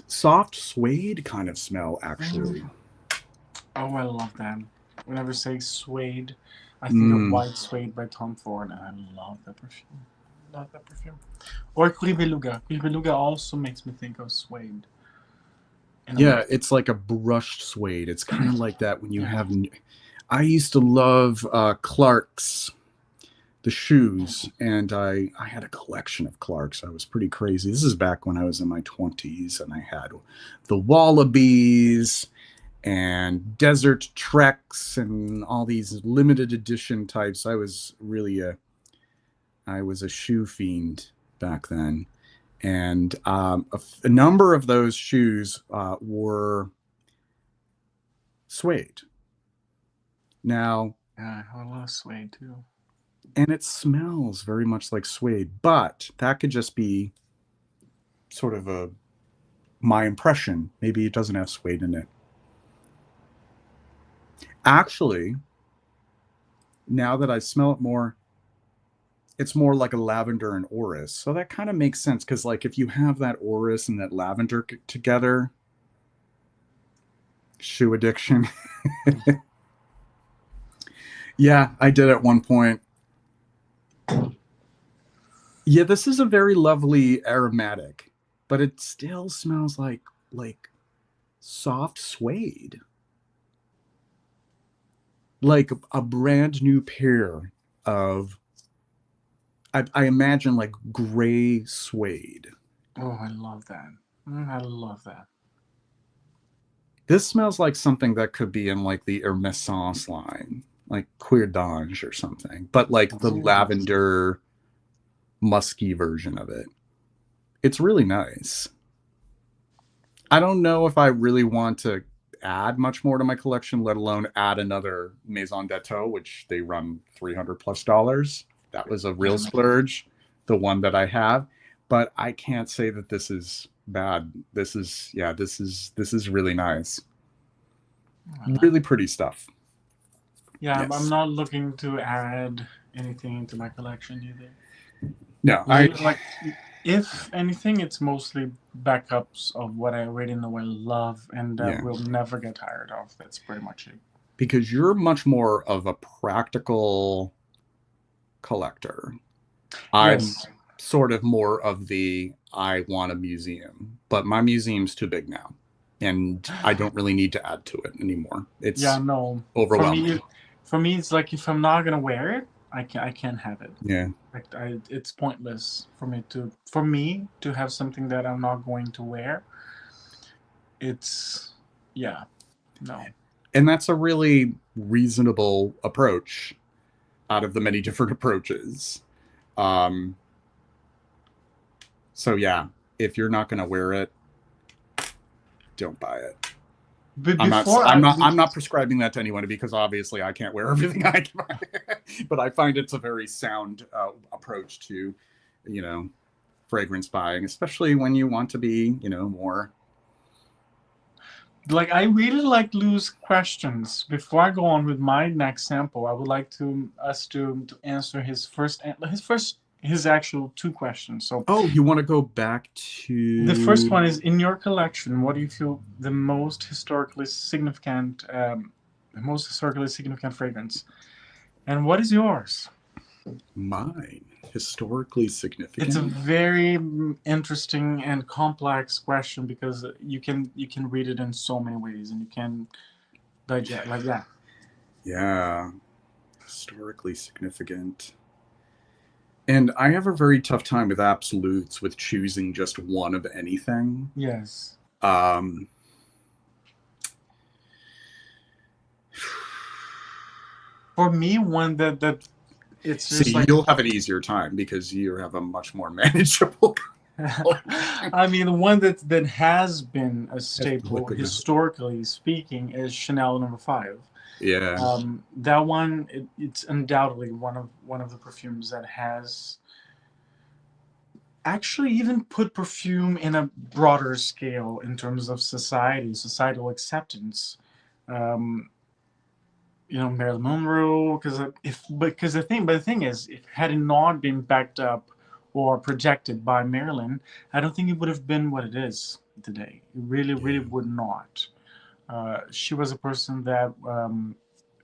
soft suede kind of smell, actually. Oh, I love that. Whenever I say suede, I think of White Suede by Tom Ford, and I love that perfume. Or Cuir Beluga. Cuir Beluga also makes me think of suede. Yeah, it's like a brushed suede. It's kind of like that when you have... I used to love Clark's, the shoes, and I had a collection of Clark's. I was pretty crazy. This is back when I was in my 20s, and I had the Wallabies and Desert Treks and all these limited edition types. I was a shoe fiend back then. And a number of those shoes were suede. Now, yeah, I love suede too. And it smells very much like suede, but that could just be sort of my impression. Maybe it doesn't have suede in it. Actually, now that I smell it more, it's more like a lavender and orris. So that kind of makes sense, because like if you have that orris and that lavender together, shoe addiction. Yeah, I did at one point. Yeah, this is a very lovely aromatic, but it still smells like soft suede. Like a brand new pair of, I imagine, like gray suede. Oh, I love that. I love that. This smells like something that could be in like the Hermescence line, like Queer d'Ange or something, but like the lavender musky version of it. It's really nice. I don't know if I really want to add much more to my collection, let alone add another Maison d'Eau, which they run $300+. That was a real splurge, the one that I have. But I can't say that this is bad. This is really nice. Really pretty stuff. Yeah, yes. I'm not looking to add anything into my collection either. No, if anything, it's mostly backups of what I already know and love, and will never get tired of. That's pretty much it. Because you're much more of a practical collector. Yes. I'm sort of more of the, I want a museum, but my museum's too big now, and I don't really need to add to it anymore. It's overwhelming. For me, it's like if I'm not gonna wear it, I can't have it. Yeah. Like it's pointless for me to have something that I'm not going to wear. It's yeah, no. And that's a really reasonable approach out of the many different approaches. Um, so yeah, if you're not going to wear it, don't buy it. But I'm not. before I'm I not. I'm not prescribing that to anyone because obviously I can't wear everything I can. But I find it's a very sound approach to, you know, fragrance buying, especially when you want to be, more. like I really like loose questions. Before I go on with my next sample, I would like to us to answer his actual two questions. So Oh, you want to go back the first to one is, in your collection, what do you feel the most historically significant fragrance, and what is yours? mine? Historically It's a significant? very interesting and complex question because you can read it in so many ways, and you can digest like yeah. Yeah, historically significant. And I have a very tough time with absolutes, with choosing just one of anything. Yes. Um, For me, one that it's just See, like you'll have an easier time because you have a much more manageable collection. I mean, the one that has been a I have to staple look at that. historically speaking is Chanel Number Five. Yeah. That one, it's undoubtedly one of the perfumes that has actually even put perfume in a broader scale in terms of societal acceptance. Um, Marilyn Monroe, the thing is, if had it not been backed up or projected by Marilyn, I don't think it would have been what it is today. It really, really Yeah. would not. She was a person that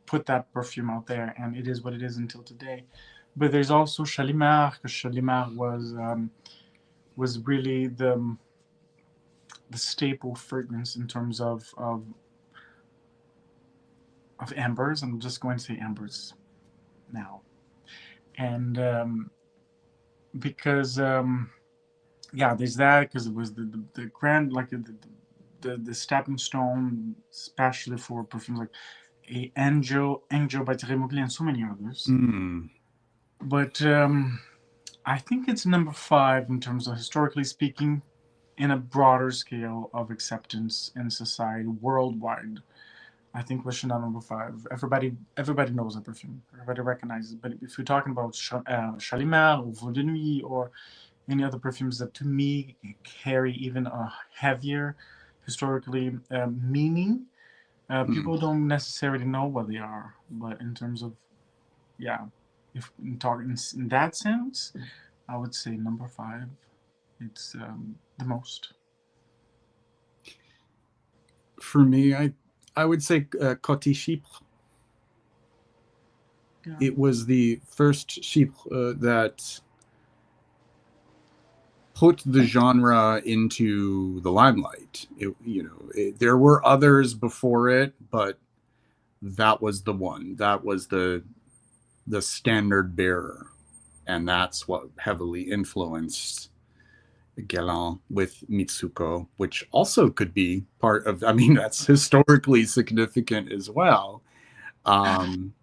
put that perfume out there, and it is what it is until today. But there's also Shalimar, because Shalimar was really the staple fragrance in terms of ambers. I'm just going to say ambers now, and because yeah, there's that because it was the grand like the stepping stone, especially for perfumes like Angel by Thierry Mugler and so many others. Mm. But I think it's number five in terms of historically speaking, in a broader scale of acceptance in society worldwide. I think was Chanel number five. Everybody knows that perfume. Everybody recognizes it. But if you're talking about Shalimar or Vaux de Nuit or any other perfumes that to me carry even a heavier historically meaning, Mm. people don't necessarily know what they are. But in terms of yeah, if talking in that sense, I would say number five. It's the most. For me, I would say Coty Chypre. Yeah. It was the first Chypre that put the genre into the limelight. There were others before it, but that was the one. That was the standard bearer, and that's what heavily influenced Guerlain with Mitsuko, which also could be part of. I mean, that's historically significant as well. Um,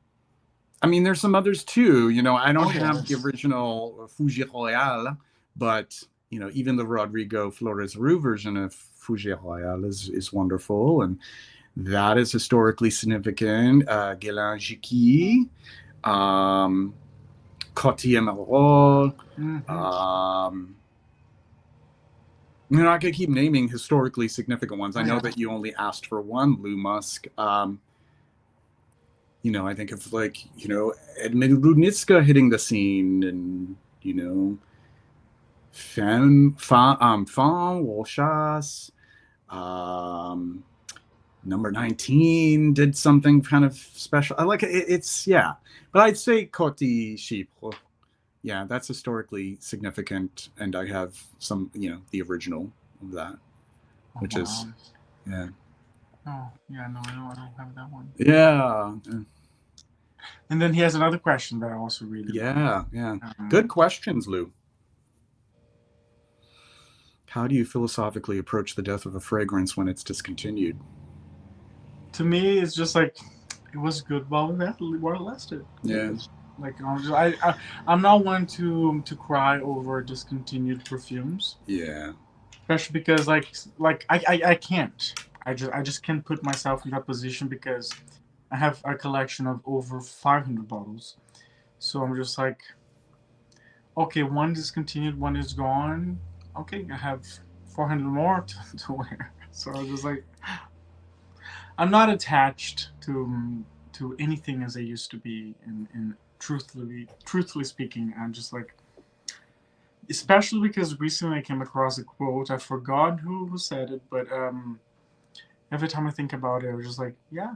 I mean, there's some others too. I don't Oh have the yes. original Fougère Royale, but even the Rodrigo Flores Roux version of Fougère Royale is wonderful, and that is historically significant. Guerlain Jicky, um, Coty Emerald. Mm-hmm. Um, I could keep naming historically significant ones. I Oh know yeah. that you only asked for one, Lou Musk. I think of Edmund Rudnitska hitting the scene, and Fan Walshas, um, number 19 did something kind of special. I like it. It's yeah, but I'd say Coty Chypre. Yeah, that's historically significant, and I have some, the original of that, Oh which is wow. yeah, Oh yeah. No, I don't have that one. yeah. And then he has another question that I also really Yeah. Good questions, Lou. How do you philosophically approach the death of a fragrance when it's discontinued? To me, it's just like it was good while we were lasted. Yeah. Like I'm not one to cry over discontinued perfumes. Yeah. Especially because I can't. I just can't put myself in that position because I have a collection of over 500 bottles. So I'm just like, okay, one discontinued, one is gone. Okay, I have 400 more to wear. So I was just like, I'm not attached to anything as I used to be. And truthfully speaking, I'm just like, especially because recently I came across a quote. I forgot who said it, but every time I think about it, I was just like, yeah,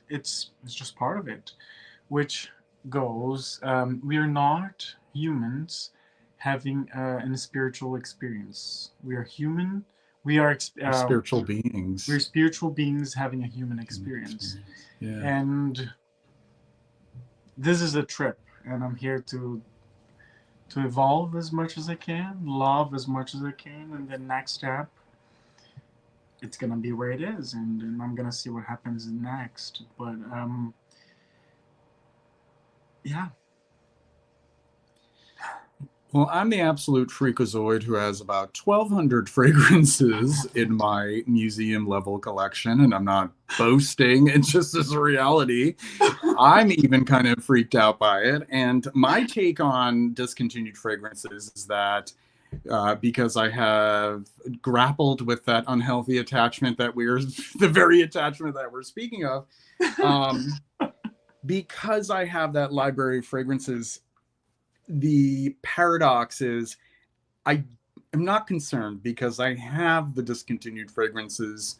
it's just part of it, which goes, we are not humans having a spiritual experience. We are human. We are We're spiritual beings. we're spiritual beings having a human experience, Yeah. and this is a trip. And I'm here to evolve as much as I can, love as much as I can, and the next step, it's gonna be where it is, and I'm gonna see what happens next. But yeah. Well, I'm the absolute freakazoid who has about 1,200 fragrances in my museum level collection, and I'm not boasting. It's just as a reality. I'm even kind of freaked out by it. And my take on discontinued fragrances is that because I have grappled with that unhealthy attachment that the very attachment that we're speaking of, because I have that library of fragrances, the paradox is I am not concerned because I have the discontinued fragrances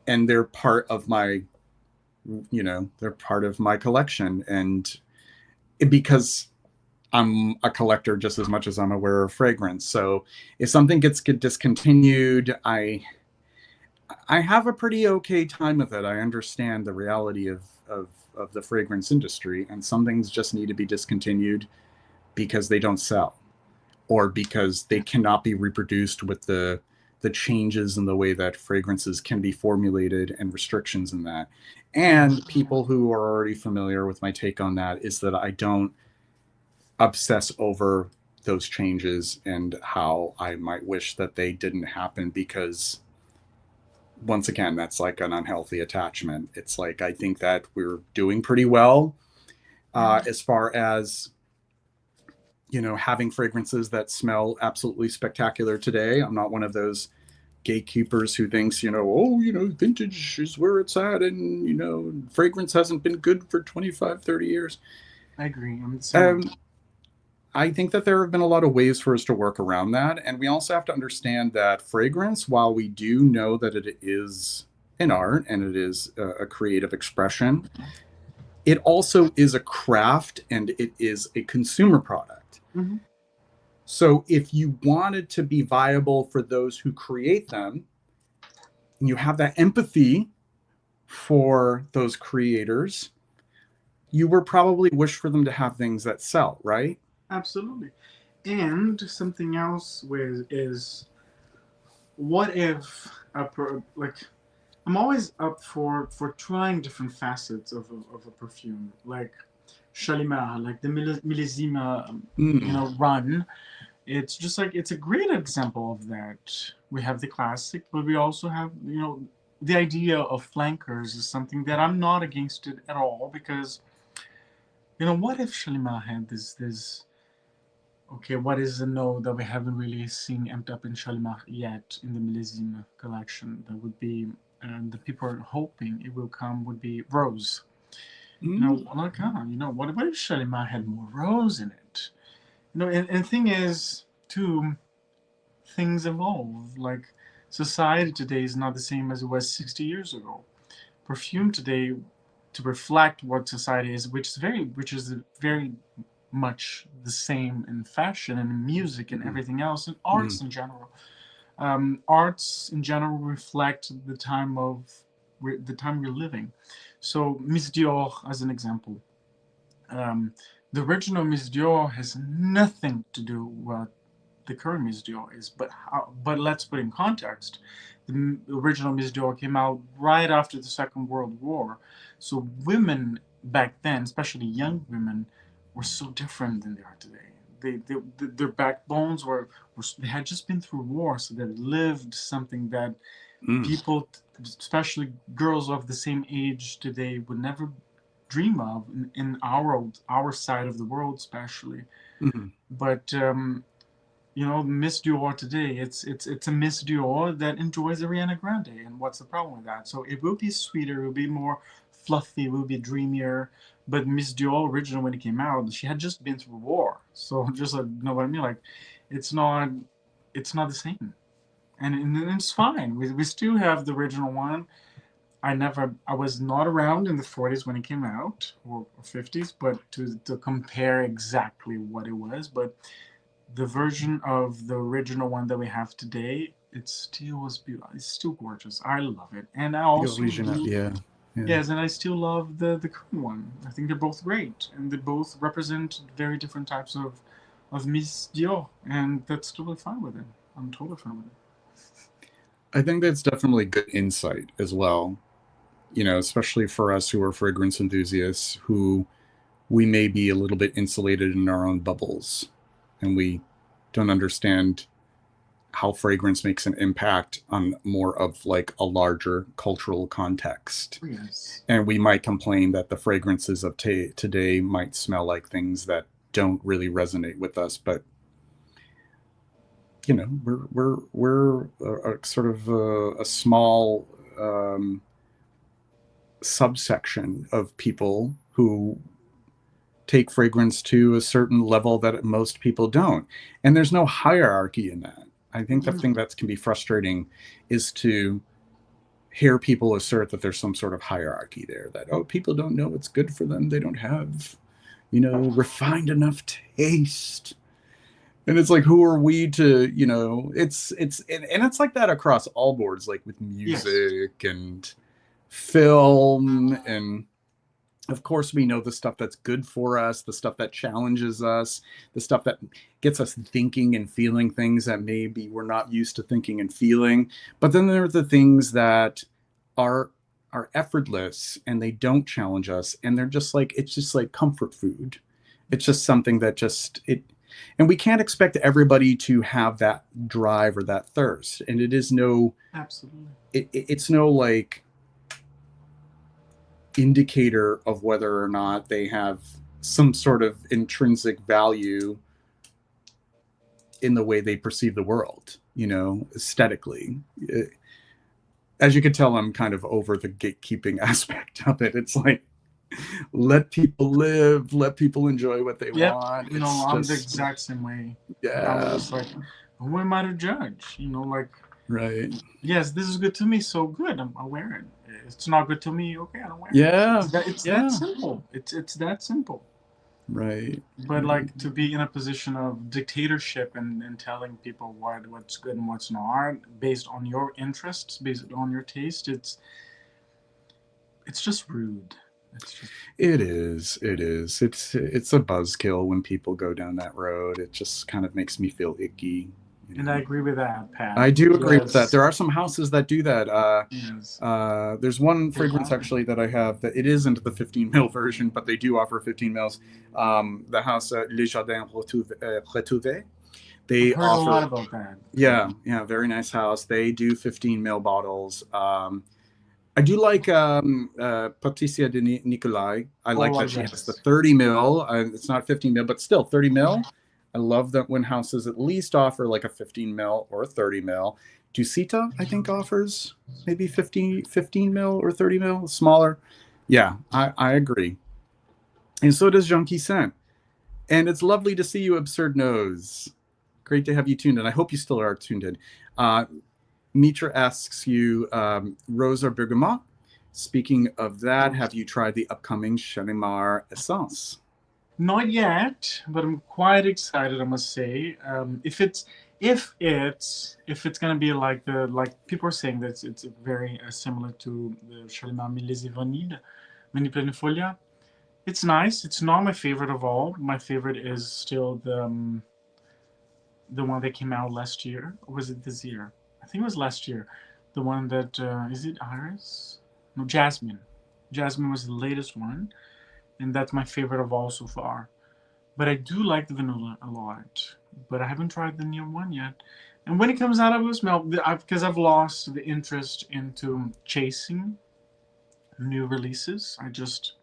and they're part of my, they're part of my collection. And because I'm a collector just as much as I'm aware of fragrance. So if something gets discontinued, I have a pretty okay time with it. I understand the reality of the fragrance industry, and some things just need to be discontinued because they don't sell, or because they cannot be reproduced with the changes in the way that fragrances can be formulated and restrictions in that. And people who are already familiar with my take on that is that I don't obsess over those changes and how I might wish that they didn't happen, because once again, that's like an unhealthy attachment. It's like, I think that we're doing pretty well as far as having fragrances that smell absolutely spectacular today. I'm not one of those gatekeepers who thinks, vintage is where it's at, and fragrance hasn't been good for 25, 30 years. I agree. I think that there have been a lot of ways for us to work around that. And we also have to understand that fragrance, while we do know that it is an art and it is a creative expression, it also is a craft and it is a consumer product. Mm-hmm. So if you want it to be viable for those who create them, and you have that empathy for those creators, you would probably wish for them to have things that sell, right? Absolutely. And something else is, what if like, I'm always up for trying different facets of a perfume, like Shalimar, like the millésime, run. It's just like, it's a great example of that. We have the classic, but we also have, the idea of flankers is something that I'm not against it at all, because what if Shalimar had this. Okay, what is the note that we haven't really seen amped up in Shalimar yet in the millésime collection? That would be, and the people are hoping it will come, would be rose. What if Shalimar had more rose in it? And the thing is, too, things evolve. Like, society today is not the same as it was 60 years ago. Perfume today, to reflect what society is, which is very much the same in fashion and in music and everything else, and arts in general. Arts in general reflect the time of the time we're living. So Miss Dior, as an example, um, the original Miss Dior has nothing to do with the current Miss Dior is. But let's put in context. The original Miss Dior came out right after the Second World War, so women back then, especially young women, were so different than they are today. Their backbones they had just been through war, so they lived something that Mm. people, especially girls of the same age today, would never dream of in our side of the world, especially. Mm. But Miss Dior today, it's a Miss Dior that enjoys Ariana Grande, and what's the problem with that? So it will be sweeter, it will be more fluffy, it will be dreamier. But Miss Dior original when it came out, she had just been through war, so just like, you know what I mean? Like, it's not it's not the same, and it's fine. We still have the original one. I was not around in the 40s when it came out, or 50s, but to compare exactly what it was. But the version of the original one that we have today, it still was beautiful. It's still gorgeous. I love it, and I The also original, do. yeah, yeah. Yes, and I still love the current one. I think they're both great, and they both represent very different types of Miss Dior, and that's totally fine with it. I'm totally fine with it. I think that's definitely good insight as well. Especially for us who are fragrance enthusiasts, who we may be a little bit insulated in our own bubbles, and we don't understand how fragrance makes an impact on more of like a larger cultural context. Yes. And we might complain that the fragrances of today might smell like things that don't really resonate with us, but we're a sort of a small subsection of people who take fragrance to a certain level that most people don't, and there's no hierarchy in that. I think the thing that can be frustrating is to hear people assert that there's some sort of hierarchy there, that, oh, people don't know what's good for them, they don't have refined enough taste. And it's like, who are we to, and it's like that across all boards, like with music and film. And of course we know the stuff that's good for us, the stuff that challenges us, the stuff that gets us thinking and feeling things that maybe we're not used to thinking and feeling. But then there are the things that are effortless, and they don't challenge us, and they're just like, it's just like comfort food. It's just something that just it and we can't expect everybody to have that drive or that thirst. And it is no, Absolutely. It's no like indicator of whether or not they have some sort of intrinsic value in the way they perceive the world, aesthetically. As you can tell, I'm kind of over the gatekeeping aspect of it. It's like, let people live, let people enjoy what they want. No, I'm the exact same way. Yeah. I'm just like, who am I to judge? Like, right. Yes, this is good to me, so good. I'll wear it. It's not good to me, okay, I don't wear Yeah. it. It's that simple. It's that simple. Right. But like, to be in a position of dictatorship and telling people what's good and what's not based on your interests, based on your taste, it's just rude. It is. It's a buzzkill when people go down that road. It just kind of makes me feel icky. And I agree with that, Pat. I do agree with that. There are some houses that do that. Yes. There's one fragrance actually that I have that it isn't the 15 mil version, but they do offer 15 mils. The house Les Jardins Retrouvé. They I've heard offer a lot about that. Yeah, very nice house. They do 15 mil bottles. I do like Patricia de Nicolai. I like that she has the 30 mil. It's not 15 mil, but still 30 mil. I love that when houses at least offer like a 15 mil or a 30 mil. Dusita, I think, offers maybe 15 mil or 30 mil, smaller. Yeah, I agree. And so does Junkie Scent. And it's lovely to see you, Absurd Nose. Great to have you tuned in. I hope you still are tuned in. Mitra asks you, Rose or Bergamot? Speaking of that, have you tried the upcoming Shalimar Essence? Not yet, but I'm quite excited. I must say, if it's gonna be like people are saying that it's very similar to the Chalimar Milesi Vanille Planifolia. It's nice. It's not my favorite of all. My favorite is still the one that came out last year. Or was it this year? I think it was last year. The one that is it Iris? No, Jasmine. Jasmine was the latest one, and that's my favorite of all so far. But I do like the vanilla a lot. But I haven't tried the new one yet. And when it comes out, I will smell because I've lost the interest into chasing new releases. I just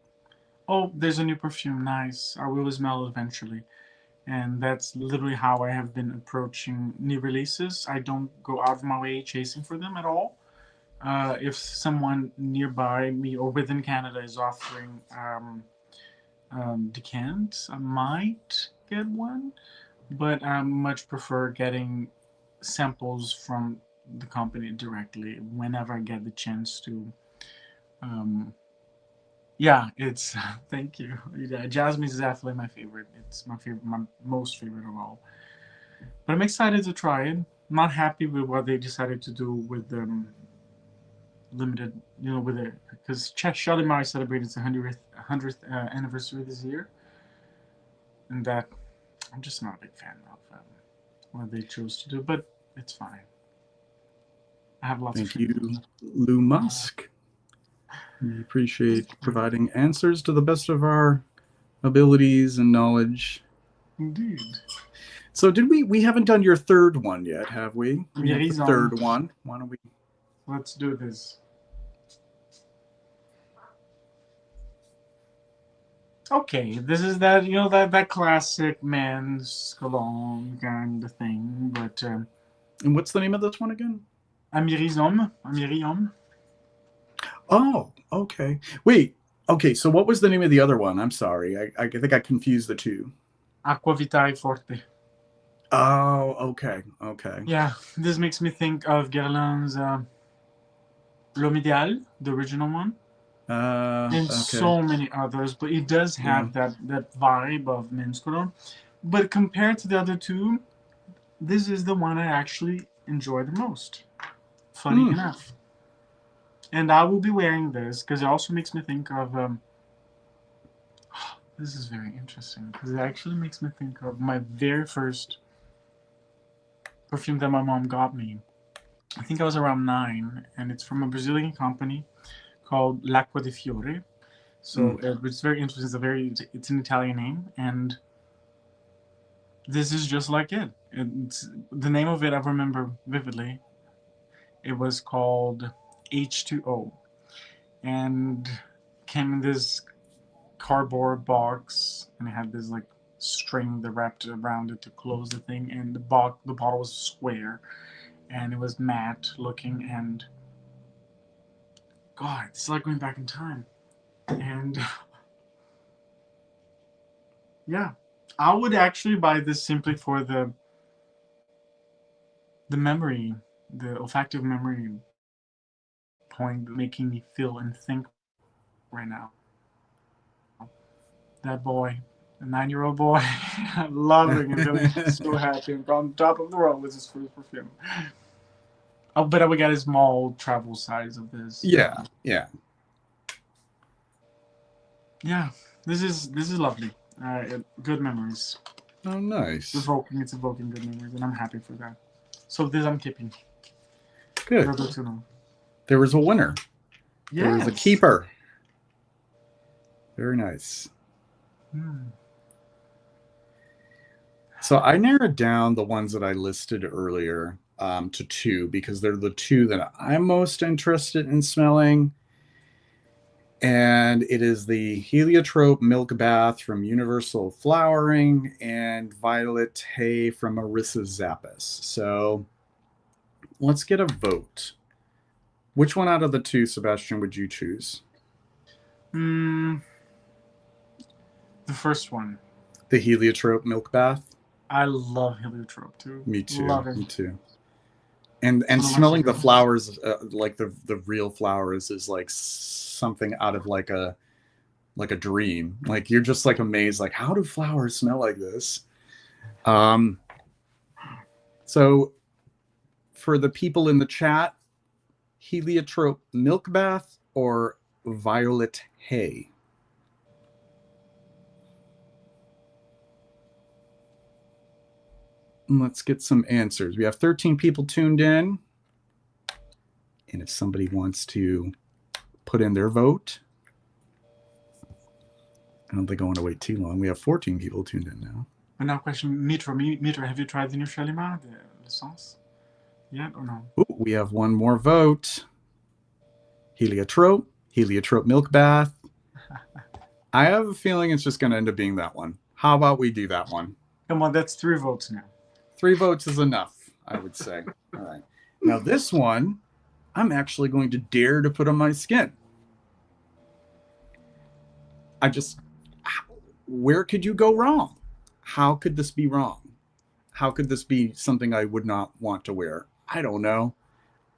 there's a new perfume, nice. I will smell it eventually. And that's literally how I have been approaching new releases. I don't go out of my way chasing for them at all. If someone nearby me or within Canada is offering decants, I might get one, but I much prefer getting samples from the company directly whenever I get the chance to. Um, yeah, it's thank you. Yeah, Jasmine is definitely my favorite. It's my favorite, my most favorite of all. But I'm excited to try it. I'm not happy with what they decided to do with limited, with it because Shalimar celebrated its 100th anniversary this year, and that I'm just not a big fan of what they chose to do. But it's fine. I have lots of Thank you, faith. Lou Musk. We appreciate providing answers to the best of our abilities and knowledge. Indeed. So we haven't done your third one yet, have we? We have the Liaison. third one. Why don't we? Let's do this. Okay, this is that classic men's cologne kind of thing, but And what's the name of this one again? Amirium. Oh, okay. Wait. Okay, so what was the name of the other one? I'm sorry. I think I confused the two. Aquavitae Forte. Oh, okay. Okay. Yeah, this makes me think of Guerlain's L'Homme Idéal, the original one, and Okay. so many others. But it does have that vibe of men's cologne. But compared to the other two, this is the one I actually enjoy the most. Funny enough. And I will be wearing this because it also makes me think of. This is very interesting because it actually makes me think of my very first perfume that my mom got me. I think I was around 9, and it's from a Brazilian company called L'Acqua di Fiore. So it's very interesting. It's an Italian name, and this is just like it. It's the name of it. I remember vividly. It was called H2O, and came in this cardboard box, and it had this like string that wrapped around it to close the thing, and the bottle was square, and it was matte looking, and God, it's like going back in time, and yeah, I would actually buy this simply for the memory, the olfactive memory point, making me feel and think right now. That boy, a 9-year-old boy, loving and feeling so happy and on top of the world with his first perfume. I'll bet we got a small travel size of this. Yeah. Yeah. Yeah, this is lovely. Good memories. Oh, nice. It's evoking good memories, and I'm happy for that. So this I'm keeping. Good. There was a winner. Yes. There was a keeper. Very nice. So I narrowed down the ones that I listed earlier to 2 because they're the 2 that I'm most interested in smelling. And it is the Heliotrope Milk Bath from Universal Flowering and Violet Hay from Marissa Zappis. So let's get a vote. Which one out of the 2, Sebastian, would you choose? The first one. The Heliotrope Milk Bath? I love Heliotrope too. Me too. Love it. Me too. And smelling the flowers, like the real flowers, is like something out of like a like a dream. Like you're just like amazed, like how do flowers smell like this? So for the people in the chat, heliotrope milk bath or violet hay? Let's get some answers. We have 13 people tuned in. And if somebody wants to put in their vote, I don't think I want to wait too long. We have 14 people tuned in now. And now question, Mitra, have you tried the new Shalimar, the L'Essence, yet or no? Ooh, we have one more vote. Heliotrope milk bath. I have a feeling it's just going to end up being that one. How about we do that one? Come on, that's 3 votes now. 3 votes is enough, I would say. All right. Now this one, I'm actually going to dare to put on my skin. Where could you go wrong? How could this be wrong? How could this be something I would not want to wear? I don't know.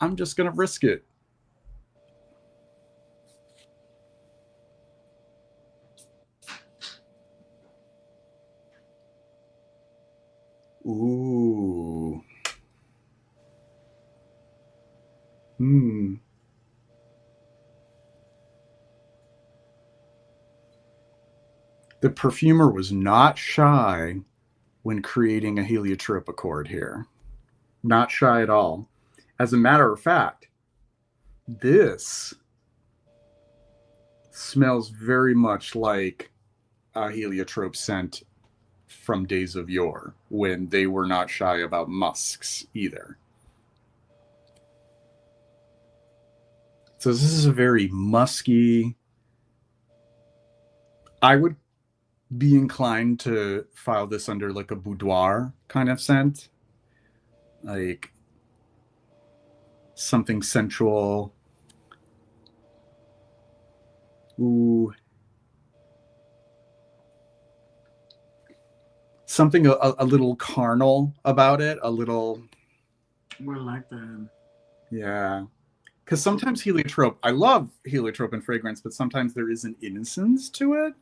I'm just going to risk it. Ooh. The perfumer was not shy when creating a heliotrope accord here. Not shy at all. As a matter of fact, this smells very much like a heliotrope scent from days of yore, when they were not shy about musks either. So this is a very musky. I would be inclined to file this under like a boudoir kind of scent, like something sensual. Ooh. Something a little carnal about it, a little. Well, like that. Yeah. Because sometimes heliotrope, I love heliotrope and fragrance, but sometimes there is an innocence to it.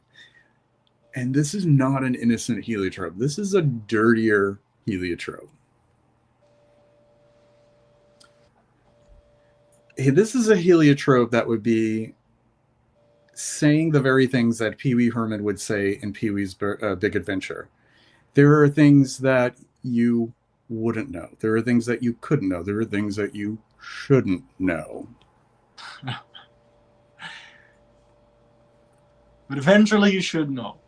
And this is not an innocent heliotrope. This is a dirtier heliotrope. This is a heliotrope that would be saying the very things that Pee Wee Herman would say in Pee Wee's Big Adventure. There are things that you wouldn't know. There are things that you couldn't know. There are things that you shouldn't know. But eventually you should know.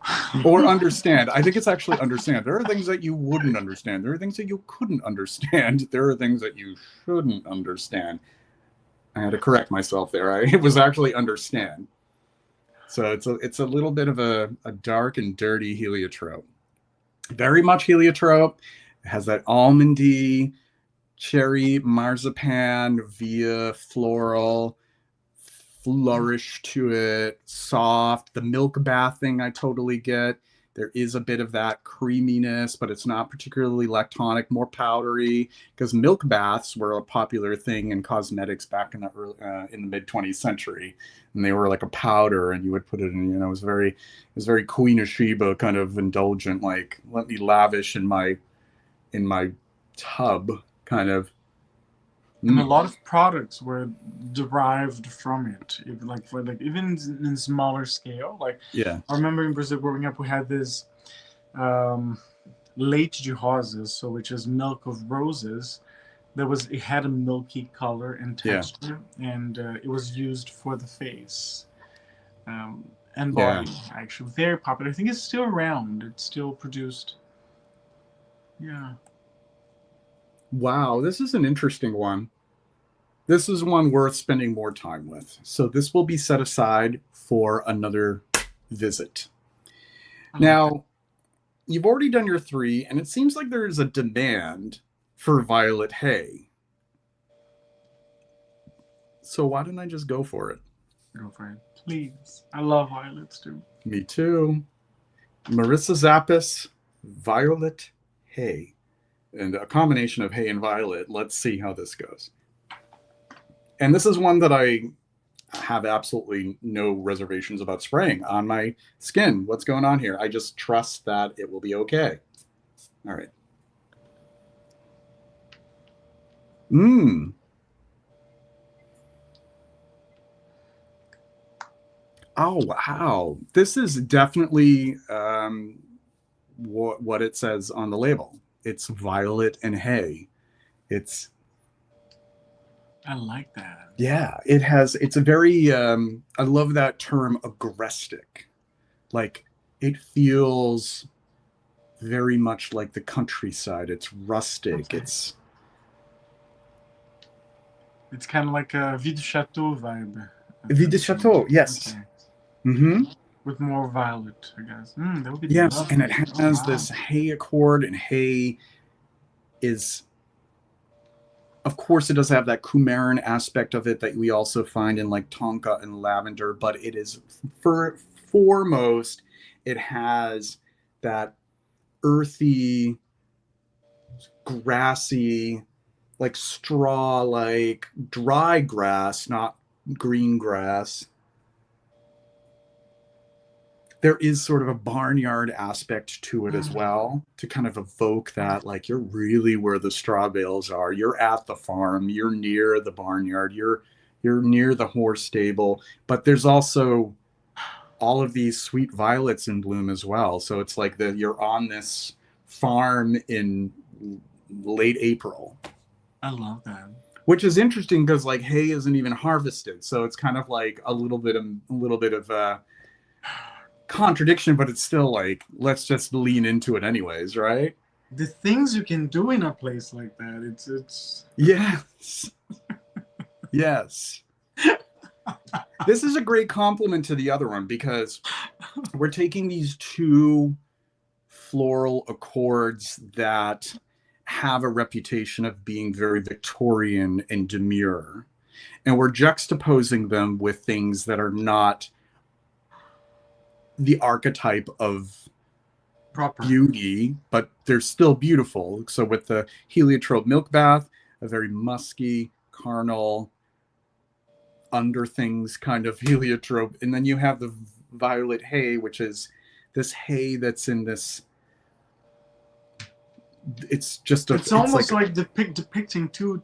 Or understand. I think it's actually understand. There are things that you wouldn't understand. There are things that you couldn't understand. There are things that you shouldn't understand. I had to correct myself there. It was actually understand. So it's a little bit of a dark and dirty heliotrope. Very much heliotrope. It has that almondy, cherry, marzipan, via floral flourish to it, soft. The milk bath thing I totally get. There is a bit of that creaminess, but it's not particularly lactonic, more powdery, because milk baths were a popular thing in cosmetics back in the mid 20th century, and they were like a powder, and you would put it in. It was very Queen of Sheba kind of indulgent, like let me lavish in my tub kind of. And a lot of products were derived from it, even in smaller scale. Like, yeah, I remember in Brazil growing up, we had this leite de rosas, so which is milk of roses. It had a milky color and texture, and it was used for the face and body. Actually, very popular. I think it's still around. It's still produced. Yeah. Wow, this is an interesting one. This is one worth spending more time with. So this will be set aside for another visit. Now, you've already done your 3, and it seems like there is a demand for violet hay. So why don't I just go for it? Go for it, please. I love violets too. Me too. Marissa Zappis, violet hay. And a combination of hay and violet. Let's see how this goes. And this is one that I have absolutely no reservations about spraying on my skin. What's going on here? I just trust that it will be okay. All right. Oh, wow. This is definitely what it says on the label. It's violet and hay. It's I like that. Yeah, it's a very I love that term agrestic. Like it feels very much like the countryside. It's rustic. Okay. It's kind of like a Vie de Chateau vibe. Vie de Chateau, yes. Okay. Mm-hmm. With more violet, I guess. That would be Yes, lovely. and it has this hay accord, and hay is, of course, it does have that coumarin aspect of it that we also find in like tonka and lavender, but it is foremost, it has that earthy, grassy, like straw, like dry grass, not green grass. There is sort of a barnyard aspect to it as well, to kind of evoke that, like you're really where the straw bales are. You're at the farm, you're near the barnyard, you're near the horse stable, but there's also all of these sweet violets in bloom as well. So it's like you're on this farm in late April. I love that. Which is interesting because like hay isn't even harvested, so it's kind of like a little bit of contradiction, but it's still like let's just lean into it anyways, right? The things you can do in a place like that, it's Yes. Yes. This is a great compliment to the other one because we're taking these two floral accords that have a reputation of being very Victorian and demure, and we're juxtaposing them with things that are not the archetype of proper beauty, but they're still beautiful. So with the heliotrope milk bath, a very musky, carnal, under things kind of heliotrope, and then you have the violet hay, which is this hay that's in this. It's just it's almost like depicting two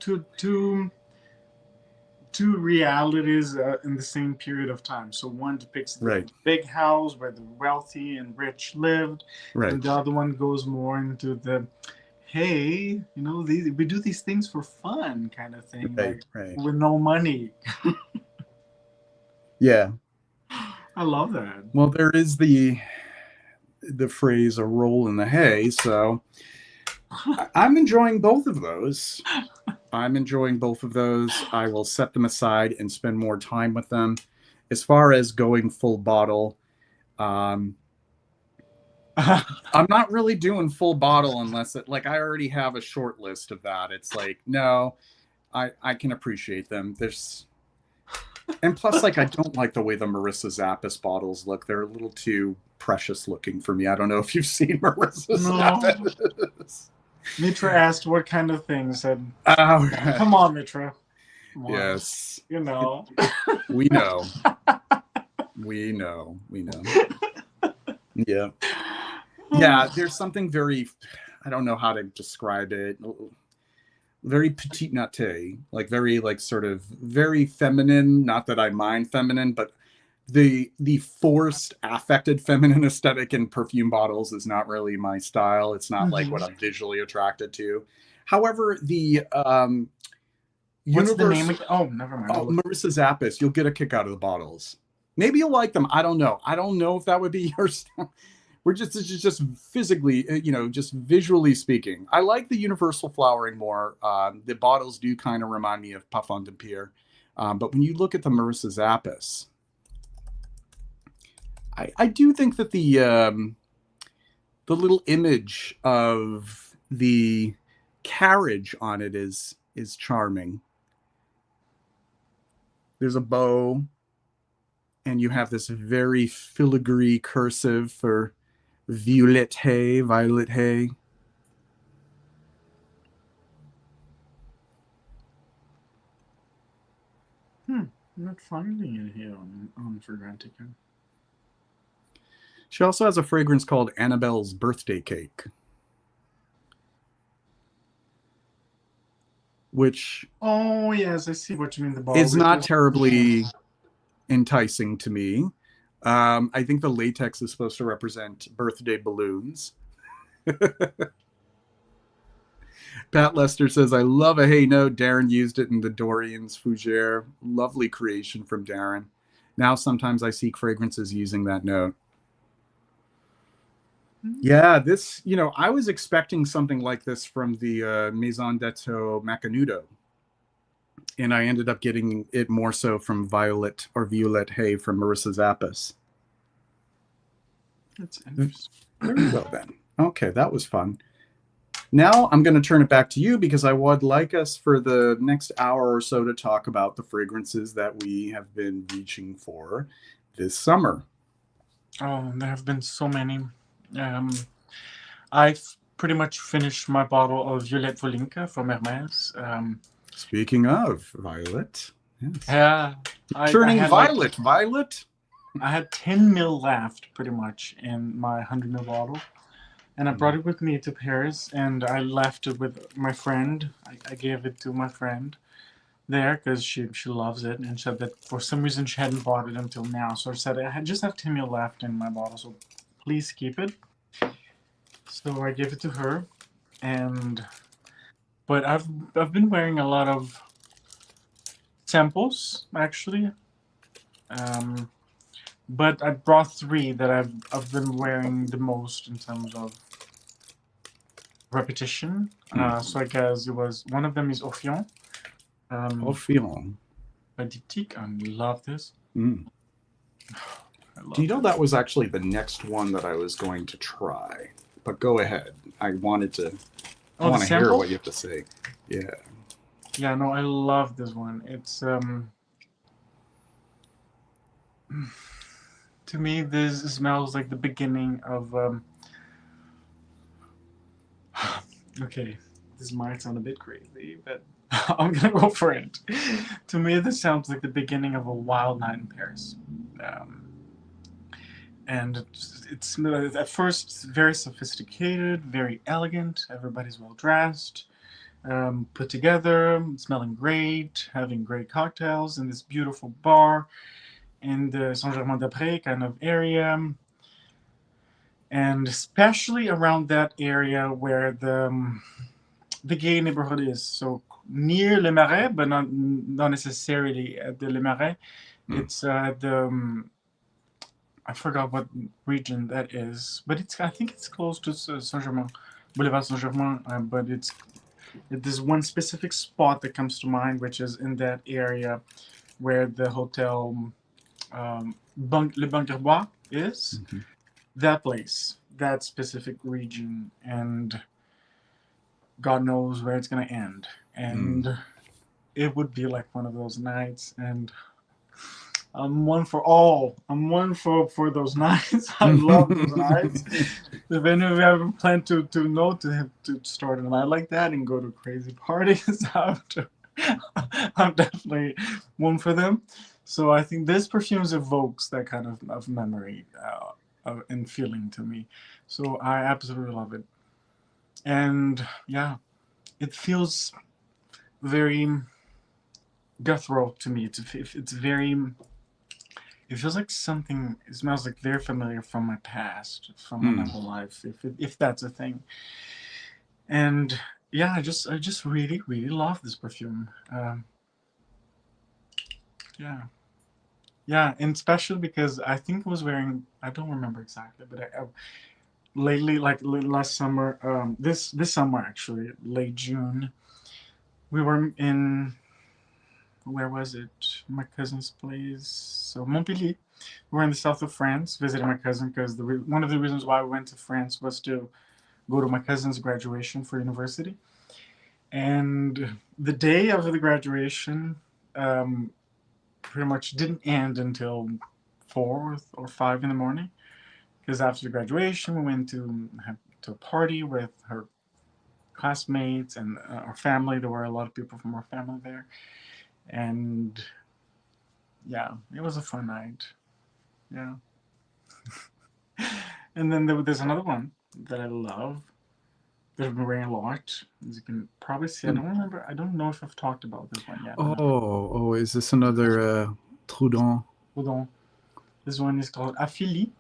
realities in the same period of time. So one depicts the big house where the wealthy and rich lived, and the other one goes more into the, hey, we do these things for fun kind of thing, with no money. Yeah. I love that. Well, there is the phrase "a roll in the hay," so I'm enjoying both of those. I will set them aside and spend more time with them. As far as going full bottle, I'm not really doing full bottle unless I already have a short list of that. It's like, no, I can appreciate them. And plus, like, I don't like the way the Marissa Zappis bottles look. They're a little too precious looking for me. I don't know if you've seen Marissa Zappis. Mitra asked what kind of things, and come on, Mitra. Come on. Yes. We know. We know. Yeah. Yeah, there's something very, I don't know how to describe it, very petite nate, like very, like, sort of very feminine. Not that I mind feminine, but the forced affected feminine aesthetic in perfume bottles is not really my style. It's not like what I'm visually attracted to. However, the what's the name? Oh, never mind. Marissa Zappis, you'll get a kick out of the bottles. Maybe you'll like them. I don't know if that would be your style. It's just physically, just visually speaking. I like the universal flowering more. The bottles do kind of remind me of Parfum de Pierre. But when you look at the Marissa Zappis, I do think that the little image of the carriage on it is charming. There's a bow, and you have this very filigree cursive for violet hay. I'm not finding it here on Fragrantica. She also has a fragrance called Annabelle's Birthday Cake, which Oh yes, I see what you mean. The bottle is with not the terribly enticing to me. I think the latex is supposed to represent birthday balloons. Pat Lester says, I love a hey note. Darren used it in the Dorian's Fougere. Lovely creation from Darren. Now sometimes I seek fragrances using that note. Yeah, this, I was expecting something like this from the Maison d'Eau Macanudo. And I ended up getting it more so from Violet Hay from Marissa Zappas. That's interesting. Very well then. Okay, that was fun. Now I'm going to turn it back to you because I would like us for the next hour or so to talk about the fragrances that we have been reaching for this summer. Oh, there have been so many. Um, I've pretty much finished my bottle of Violette Volinka from Hermes. Speaking of Violet, yes. Yeah, I Turning had violet, Violet. I had 10 mil left pretty much in my 100 mil bottle, and I brought it with me to Paris, and I left it with my friend. I gave it to my friend there because she loves it, and said that for some reason she hadn't bought it until now. So I said just have 10 mil left in my bottle, so please keep it. So I gave it to her, and but I've been wearing a lot of samples actually. Um, but I brought three that I've been wearing the most in terms of repetition. So I guess it was one of them is Ophion. Ophion. By Diptyque. I love this. Mm. I Do you love know this. that was actually the next one that I was going to try? But go ahead. I wanted to. I Oh, the want to hear sample? what you have to say. Yeah. Yeah, no, I love this one. It's to me this smells like the beginning of okay, this might sound a bit crazy, but I'm gonna go for it. To me, this sounds like the beginning of a wild night in Paris. Um, and it's at first very sophisticated, very elegant. Everybody's well dressed, put together, smelling great, having great cocktails in this beautiful bar in the Saint-Germain-des-Prés kind of area, and especially around that area where the gay neighborhood is. So near Le Marais, but not necessarily at the Le Marais. It's the I forgot what region that is, but I think it's close to Saint Germain, Boulevard Saint Germain. But there's one specific spot that comes to mind, which is in that area where the hotel Le Bunker Bois is. Mm-hmm. That place, that specific region, and God knows where it's gonna end. And it would be like one of those nights, and I'm one for all. I'm one for those nights. I love those nights. If any of you ever plan to start a night like that and go to crazy parties, I'm definitely one for them. So I think this perfumes evokes that kind of memory and feeling to me. So I absolutely love it. And yeah, it feels very guttural to me. It's very. It feels like something. It smells like very familiar from my past, from my whole life, if that's a thing. And yeah, I just really love this perfume. Yeah, yeah, and especially because I think I was wearing. I don't remember exactly, but lately, like last summer, this summer actually, late June, we were in where was it? My cousin's place, so Montpellier. We were in the south of France visiting my cousin because one of the reasons why we went to France was to go to my cousin's graduation for university. And the day of the graduation, um, pretty much didn't end until 4 or 5 in the morning. Because after the graduation, we went to a party with her classmates and our family. There were a lot of people from our family there, and Yeah, it was a fun night. Yeah. And then there's another one that I love that I've been wearing a lot. As you can probably see, I Hmm. don't remember. I don't know if I've talked about this one yet. Oh, is this another Trudon? Hold on. This one is called Affili.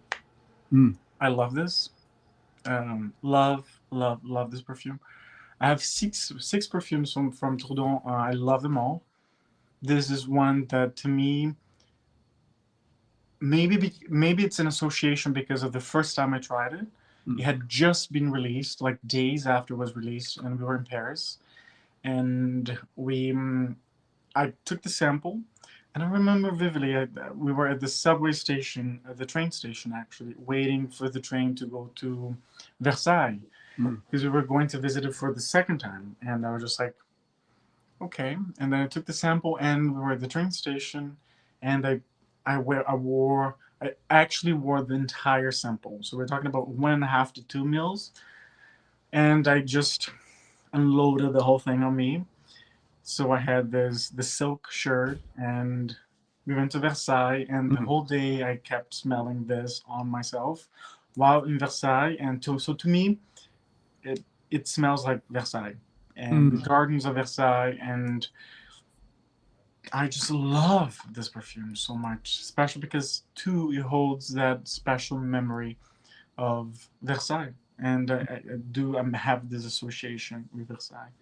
Mm. I love this. Love this perfume. I have six perfumes from Trudon. I love them all. This is one that to me maybe it's an association because of the first time I tried it. It Mm. had just been released, like days after it was released, and we were in Paris. And I took the sample, and I remember vividly. We were at the subway station, at the train station actually, waiting for the train to go to Versailles Mm. because we were going to visit it for the second time. And I was just like, okay. And then I took the sample, and we were at the train station, and I actually wore the entire sample. So we're talking about 1.5 to 2 mils, and I just unloaded the whole thing on me. So I had this the silk shirt, and we went to Versailles, and the Mm. whole day I kept smelling this on myself while in Versailles. And so to me, it it smells like Versailles and the Mm. gardens of Versailles, and I just love this perfume so much, especially because two, it holds that special memory of Versailles, and I do have this association with Versailles.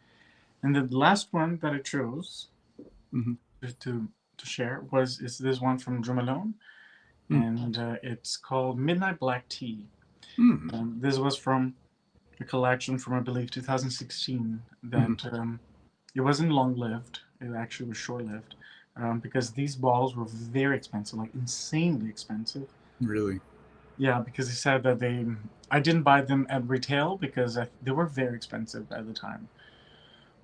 And the last one that I chose Mm. to to share was is this one from Drew Malone, Mm. and it's called Midnight Black Tea. Mm. And this was from a collection from I believe 2016 Mm. that it wasn't long lived. It actually was short lived because these bottles were very expensive, like insanely expensive. Really? Yeah, because he said that they. I didn't buy them at retail because they were very expensive at the time.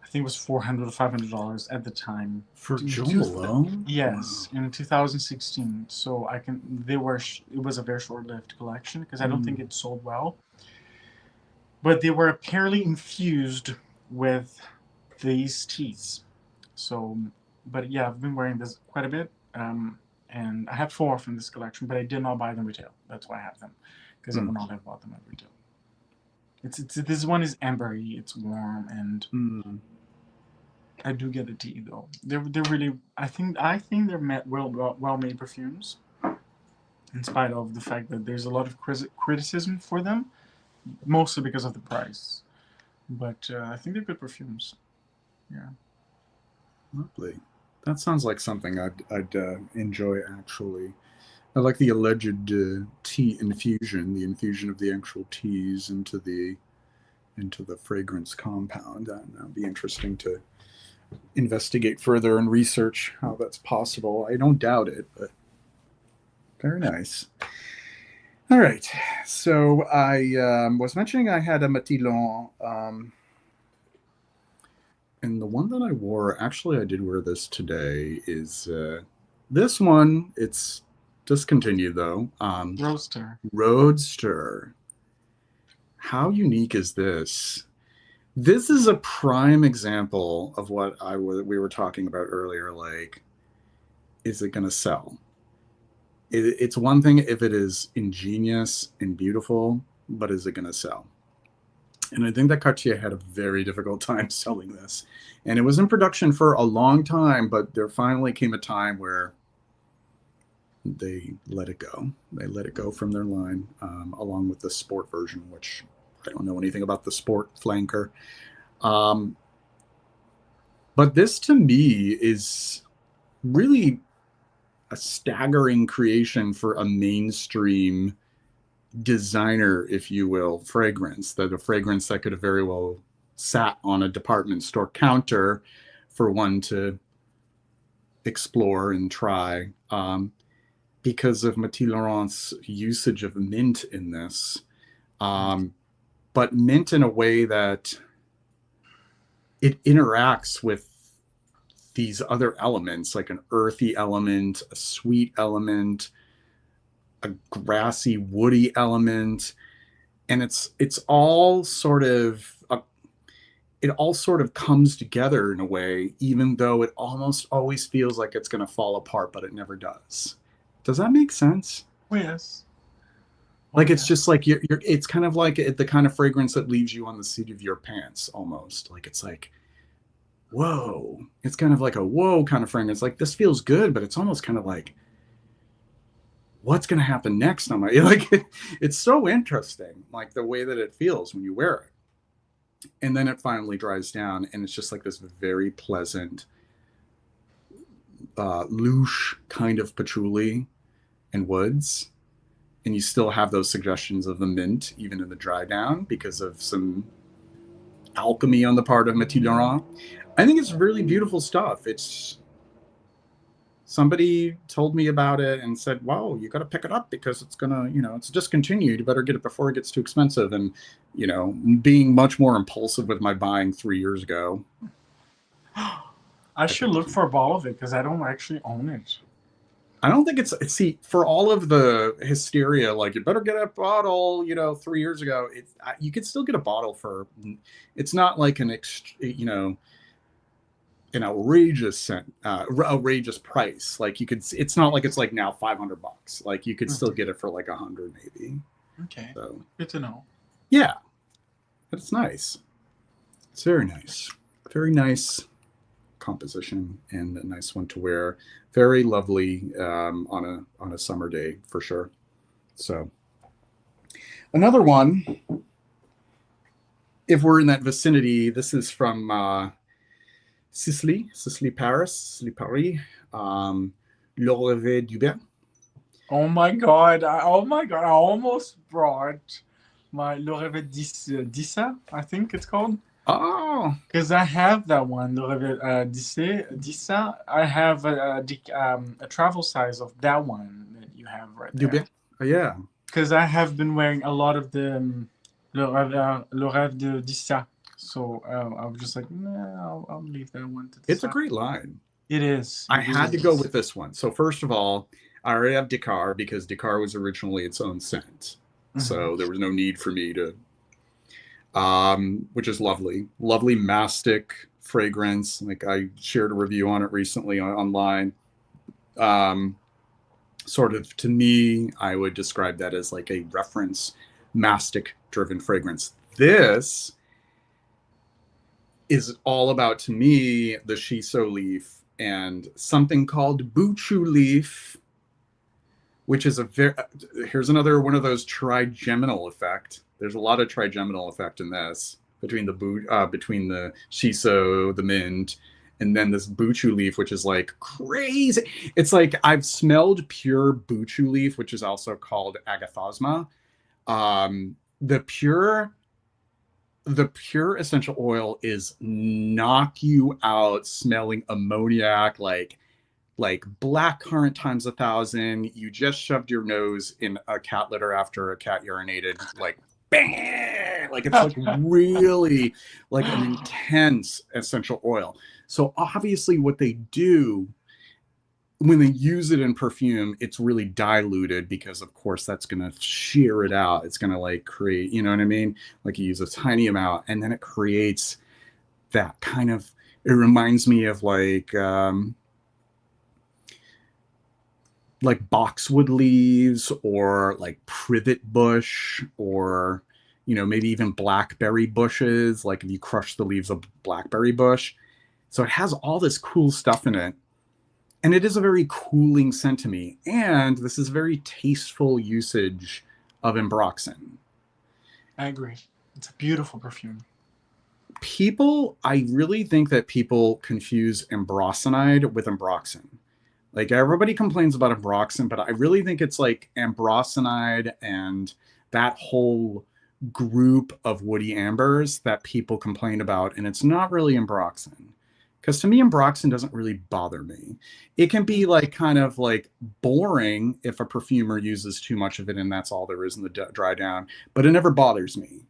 I think it was $400 or $500 at the time. For In Joe two, Malone? Wow. yes, in 2016. So I can. They were. It was a very short-lived collection because I don't think Mm. it sold well. But they were apparently infused with these teas. So, but yeah, I've been wearing this quite a bit. And I have four from this collection, but I did not buy them retail. That's why I have them, because I Mm. would not have bought them at retail. It's this one is ambery. It's warm, and Mm. I do get the tea though. They're really. I think they're well made perfumes, in spite of the fact that there's a lot of criticism for them, mostly because of the price. But I think they're good perfumes. Yeah. Lovely. That sounds like something I'd enjoy actually. I like the alleged tea infusion, the infusion of the actual teas into the fragrance compound. That'd be interesting to investigate further and research how that's possible. I don't doubt it, but very nice. All right. So I was mentioning I had a Matilon, and the one that I wore, actually, I did wear this today, is this one. It's discontinued though. Roaster. Roadster. How unique is this? This is a prime example of what we were talking about earlier. Like, is it going to sell? It's one thing if it is ingenious and beautiful, but is it going to sell? And I think that Cartier had a very difficult time selling this. And it was in production for a long time, but there finally came a time where they let it go. They let it go from their line, along with the sport version, which I don't know anything about the sport flanker. Um, but this to me is really a staggering creation for a mainstream designer, if you will, fragrance. That a fragrance that could have very well sat on a department store counter for one to explore and try, because of Mathilde Laurent's usage of mint in this. Um, but mint in a way that it interacts with these other elements, like an earthy element, a sweet element, a grassy, woody element, and it's all sort of it all sort of comes together in a way, even though it almost always feels like it's going to fall apart, but it never does. Does that make sense? Oh yes. Oh Like it's yes. just like you're it's kind of like the kind of fragrance that leaves you on the seat of your pants almost. Like it's like, whoa. It's kind of like a whoa kind of fragrance. Like this feels good, but it's almost kind of like, what's going to happen next on my like it's so interesting, like the way that it feels when you wear it. And then it finally dries down and it's just like this very pleasant louche kind of patchouli and woods, and you still have those suggestions of the mint even in the dry down because of some alchemy on the part of Mathilde Laurent. I think it's really beautiful stuff. It's somebody told me about it and said, wow, you got to pick it up because it's gonna, it's discontinued, you better get it before it gets too expensive. And being much more impulsive with my buying 3 years ago, I should look for a bottle of it because I don't actually own it. I don't think see, for all of the hysteria, like you better get a bottle, 3 years ago, you could still get a bottle for, it's not like an outrageous outrageous price. Like you could, it's not like it's like now $500. Like you could still get it for like 100 maybe. Okay. So good to know. Yeah, but it's nice. It's very nice. Very nice composition and a nice one to wear. Very lovely on a summer day for sure. So another one, if we're in that vicinity, this is from Sicily, Paris, Le Rêve du Bain. Oh my god! I almost brought my Le Rêve d'Issa, I think it's called. Oh, because I have that one, Le Rêve d'Issa. I have a travel size of that one that you have right there. Oh, yeah. Because I have been wearing a lot of the Le Rêve d'Issa. So I was just like, nah, I'll leave that one to the It's side. a great line. It is. I had to go with this one. So first of all, I already have Dakar because Dakar was originally its own scent. Mm-hmm. So there was no need for me to, which is lovely. Lovely mastic fragrance. Like I shared a review on it recently online. Sort of to me, I would describe that as like a reference mastic driven fragrance. This is all about, to me, the shiso leaf and something called buchu leaf, which is here's another one of those trigeminal effect. There's a lot of trigeminal effect in this between the shiso, the mint, and then this buchu leaf, which is like crazy. It's like I've smelled pure buchu leaf, which is also called agathosma. The pure essential oil is knock you out, smelling ammoniac, like blackcurrant times 1,000. You just shoved your nose in a cat litter after a cat urinated, like bang! Like it's like really like an intense essential oil. So obviously what they do when they use it in perfume, it's really diluted because of course that's going to shear it out. It's going to like create, you know what I mean? Like you use a tiny amount and then it creates that kind of, it reminds me of like boxwood leaves or like privet bush or, maybe even blackberry bushes. Like if you crush the leaves of blackberry bush. So it has all this cool stuff in it. And it is a very cooling scent to me. And this is very tasteful usage of ambroxan. I agree. It's a beautiful perfume. I really think that people confuse ambroxanide with ambroxan. Like everybody complains about ambroxan, but I really think it's like ambroxanide and that whole group of woody ambers that people complain about. And it's not really ambroxan. Because to me, ambroxan doesn't really bother me. It can be like kind of like boring if a perfumer uses too much of it and that's all there is in the dry down, but it never bothers me.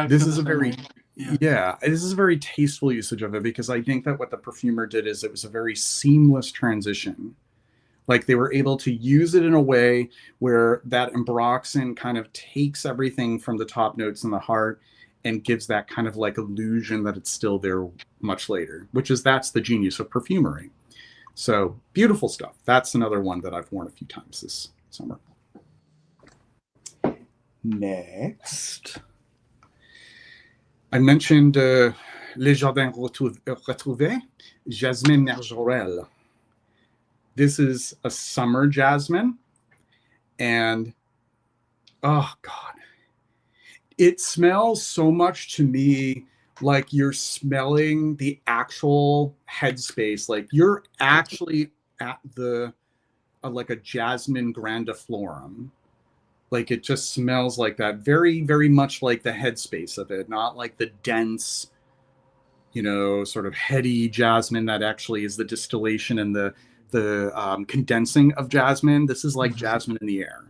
This is a very, this is a very tasteful usage of it because I think that what the perfumer did is it was a very seamless transition. Like they were able to use it in a way where that ambroxan kind of takes everything from the top notes in the heart and gives that kind of like illusion that it's still there much later, that's the genius of perfumery. So beautiful stuff. That's another one that I've worn a few times this summer. Next, I mentioned Les Jardins Retrouvés, Jasmine Nergerelle. This is a summer jasmine, and oh God, it smells so much to me like you're smelling the actual headspace, like you're actually at the like a jasmine grandiflorum. Like it just smells like that, very, very much like the headspace of it, not like the dense, sort of heady jasmine that actually is the distillation and the condensing of jasmine. This is like jasmine in the air.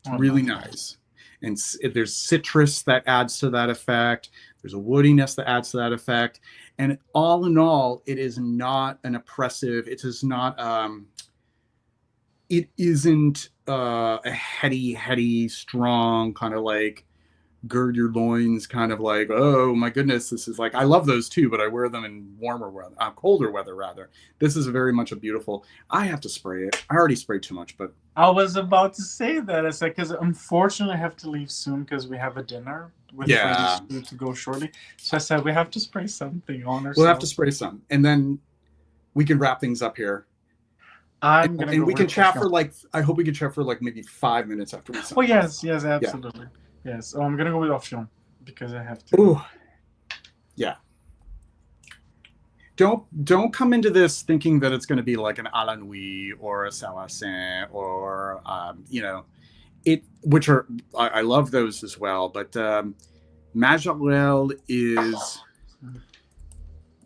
It's really nice. And there's citrus that adds to that effect. There's a woodiness that adds to that effect. And all in all, it is not an oppressive, it is not, it isn't a heady, strong kind of like gird your loins kind of like, oh my goodness, this is like, I love those too, but I wear them in warmer weather, colder weather rather. This is very much a beautiful, I have to spray it. I already sprayed too much, but. I was about to say that. It's like, because unfortunately I have to leave soon because we have a dinner with friends to go shortly. So I said, we have to spray something on ourselves. We'll have to spray some. And then we can wrap things up here. And we can chat for like, I hope we can chat for like maybe 5 minutes after we Oh, yes, absolutely. Yeah. Yes. Oh, I'm going to go with Option because I have to. Ooh. Yeah. Don't come into this thinking that it's going to be like an à la nuit or a Saint or, which are, I love those as well. But Majorelle is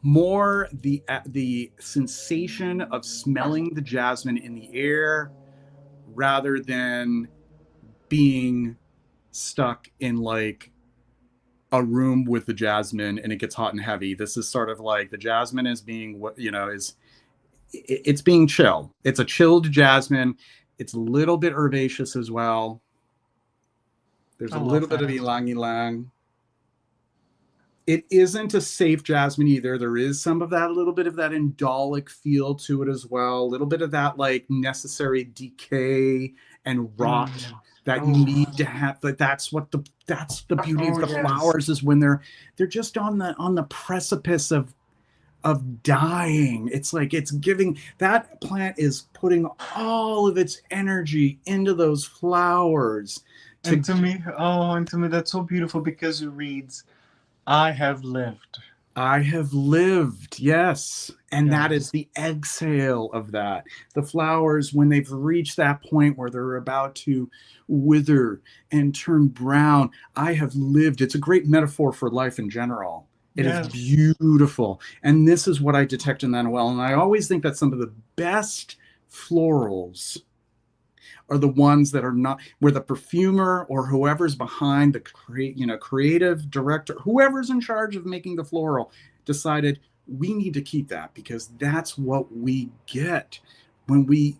more the sensation of smelling the jasmine in the air rather than being stuck in like a room with the jasmine and it gets hot and heavy. This is sort of like the jasmine is being what it's being chill. It's a chilled jasmine. It's a little bit herbaceous as well. There's a little bit of ylang ylang. It isn't a safe jasmine either. There is some of that, a little bit of that indolic feel to it as well. A little bit of that like necessary decay and rot that you need to have. But that's the beauty of the flowers is when they're just on the precipice of dying. It's like it's giving, that plant is putting all of its energy into those flowers. And to me that's so beautiful because it reads, I have lived. I have lived, yes. And that is the exhale of that. The flowers, when they've reached that point where they're about to wither and turn brown, I have lived. It's a great metaphor for life in general. It is beautiful. And this is what I detect in that well. And I always think that some of the best florals are the ones that are not, where the perfumer or whoever's behind the creative director, whoever's in charge of making the floral, decided we need to keep that because that's what we get when we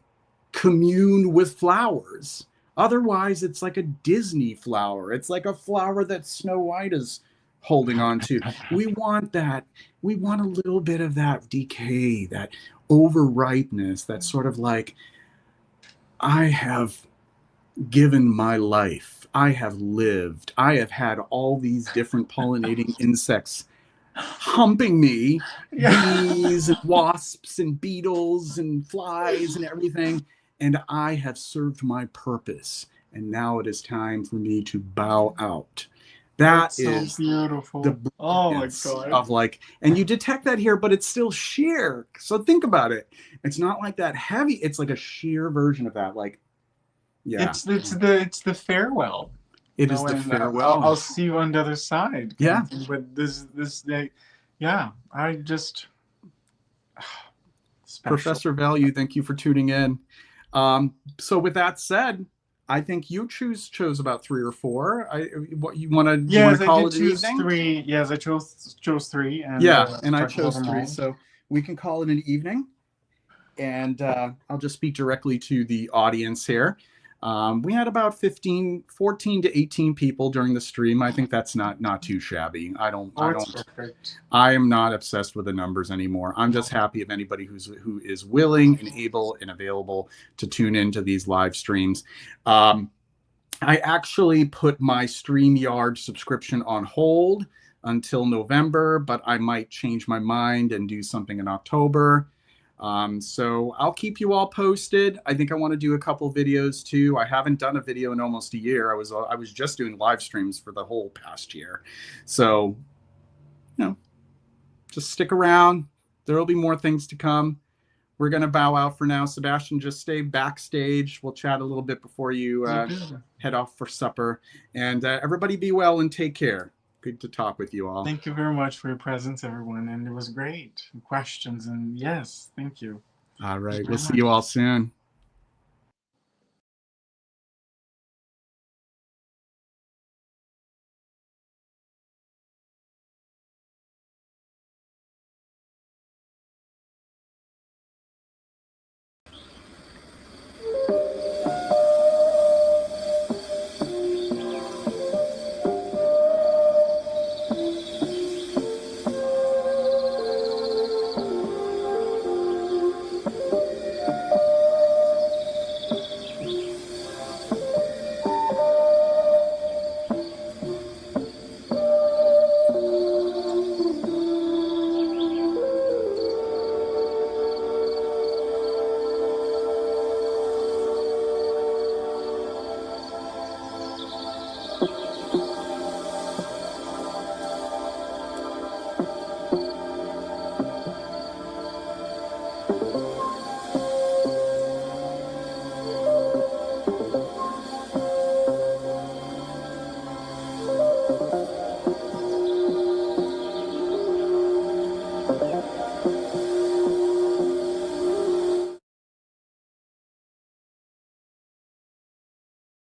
commune with flowers. Otherwise, it's like a Disney flower. It's like a flower that Snow White is holding on to. We want that. We want a little bit of that decay, that overripeness, that sort of like, I have given my life. I have lived. I have had all these different pollinating insects humping me, bees and wasps and beetles and flies and everything. And I have served my purpose. And now it is time for me to bow out. That's is so beautiful. The oh my God. Of like, and you detect that here, but it's still sheer. So think about it. It's not like that heavy. It's like a sheer version of that. Like, it's the farewell. It is the farewell. I'll see you on the other side. Yeah. But this day, I just special. Professor Value, thank you for tuning in. So with that said, I think you chose about 3 or 4. What you want to call it an evening? 3. Yes, I chose 3. And, and I chose 3. So we can call it an evening. And I'll just speak directly to the audience here. We had about 14 to 18 people during the stream. I think that's not too shabby. Oh, it's perfect. I am not obsessed with the numbers anymore. I'm just happy if anybody who is willing and able and available to tune into these live streams. I actually put my StreamYard subscription on hold until November, but I might change my mind and do something in October. So I'll keep you all posted. I think I want to do a couple videos too. I haven't done a video in almost a year. I was just doing live streams for the whole past year. So, you know, just stick around. There will be more things to come. We're going to bow out for now. Sebastian, just stay backstage. We'll chat a little bit before you head off for supper. And everybody be well and take care. Good to talk with you all. Thank you very much for your presence, everyone. And it was great. Questions. And yes, thank you. All right. We'll see you all soon.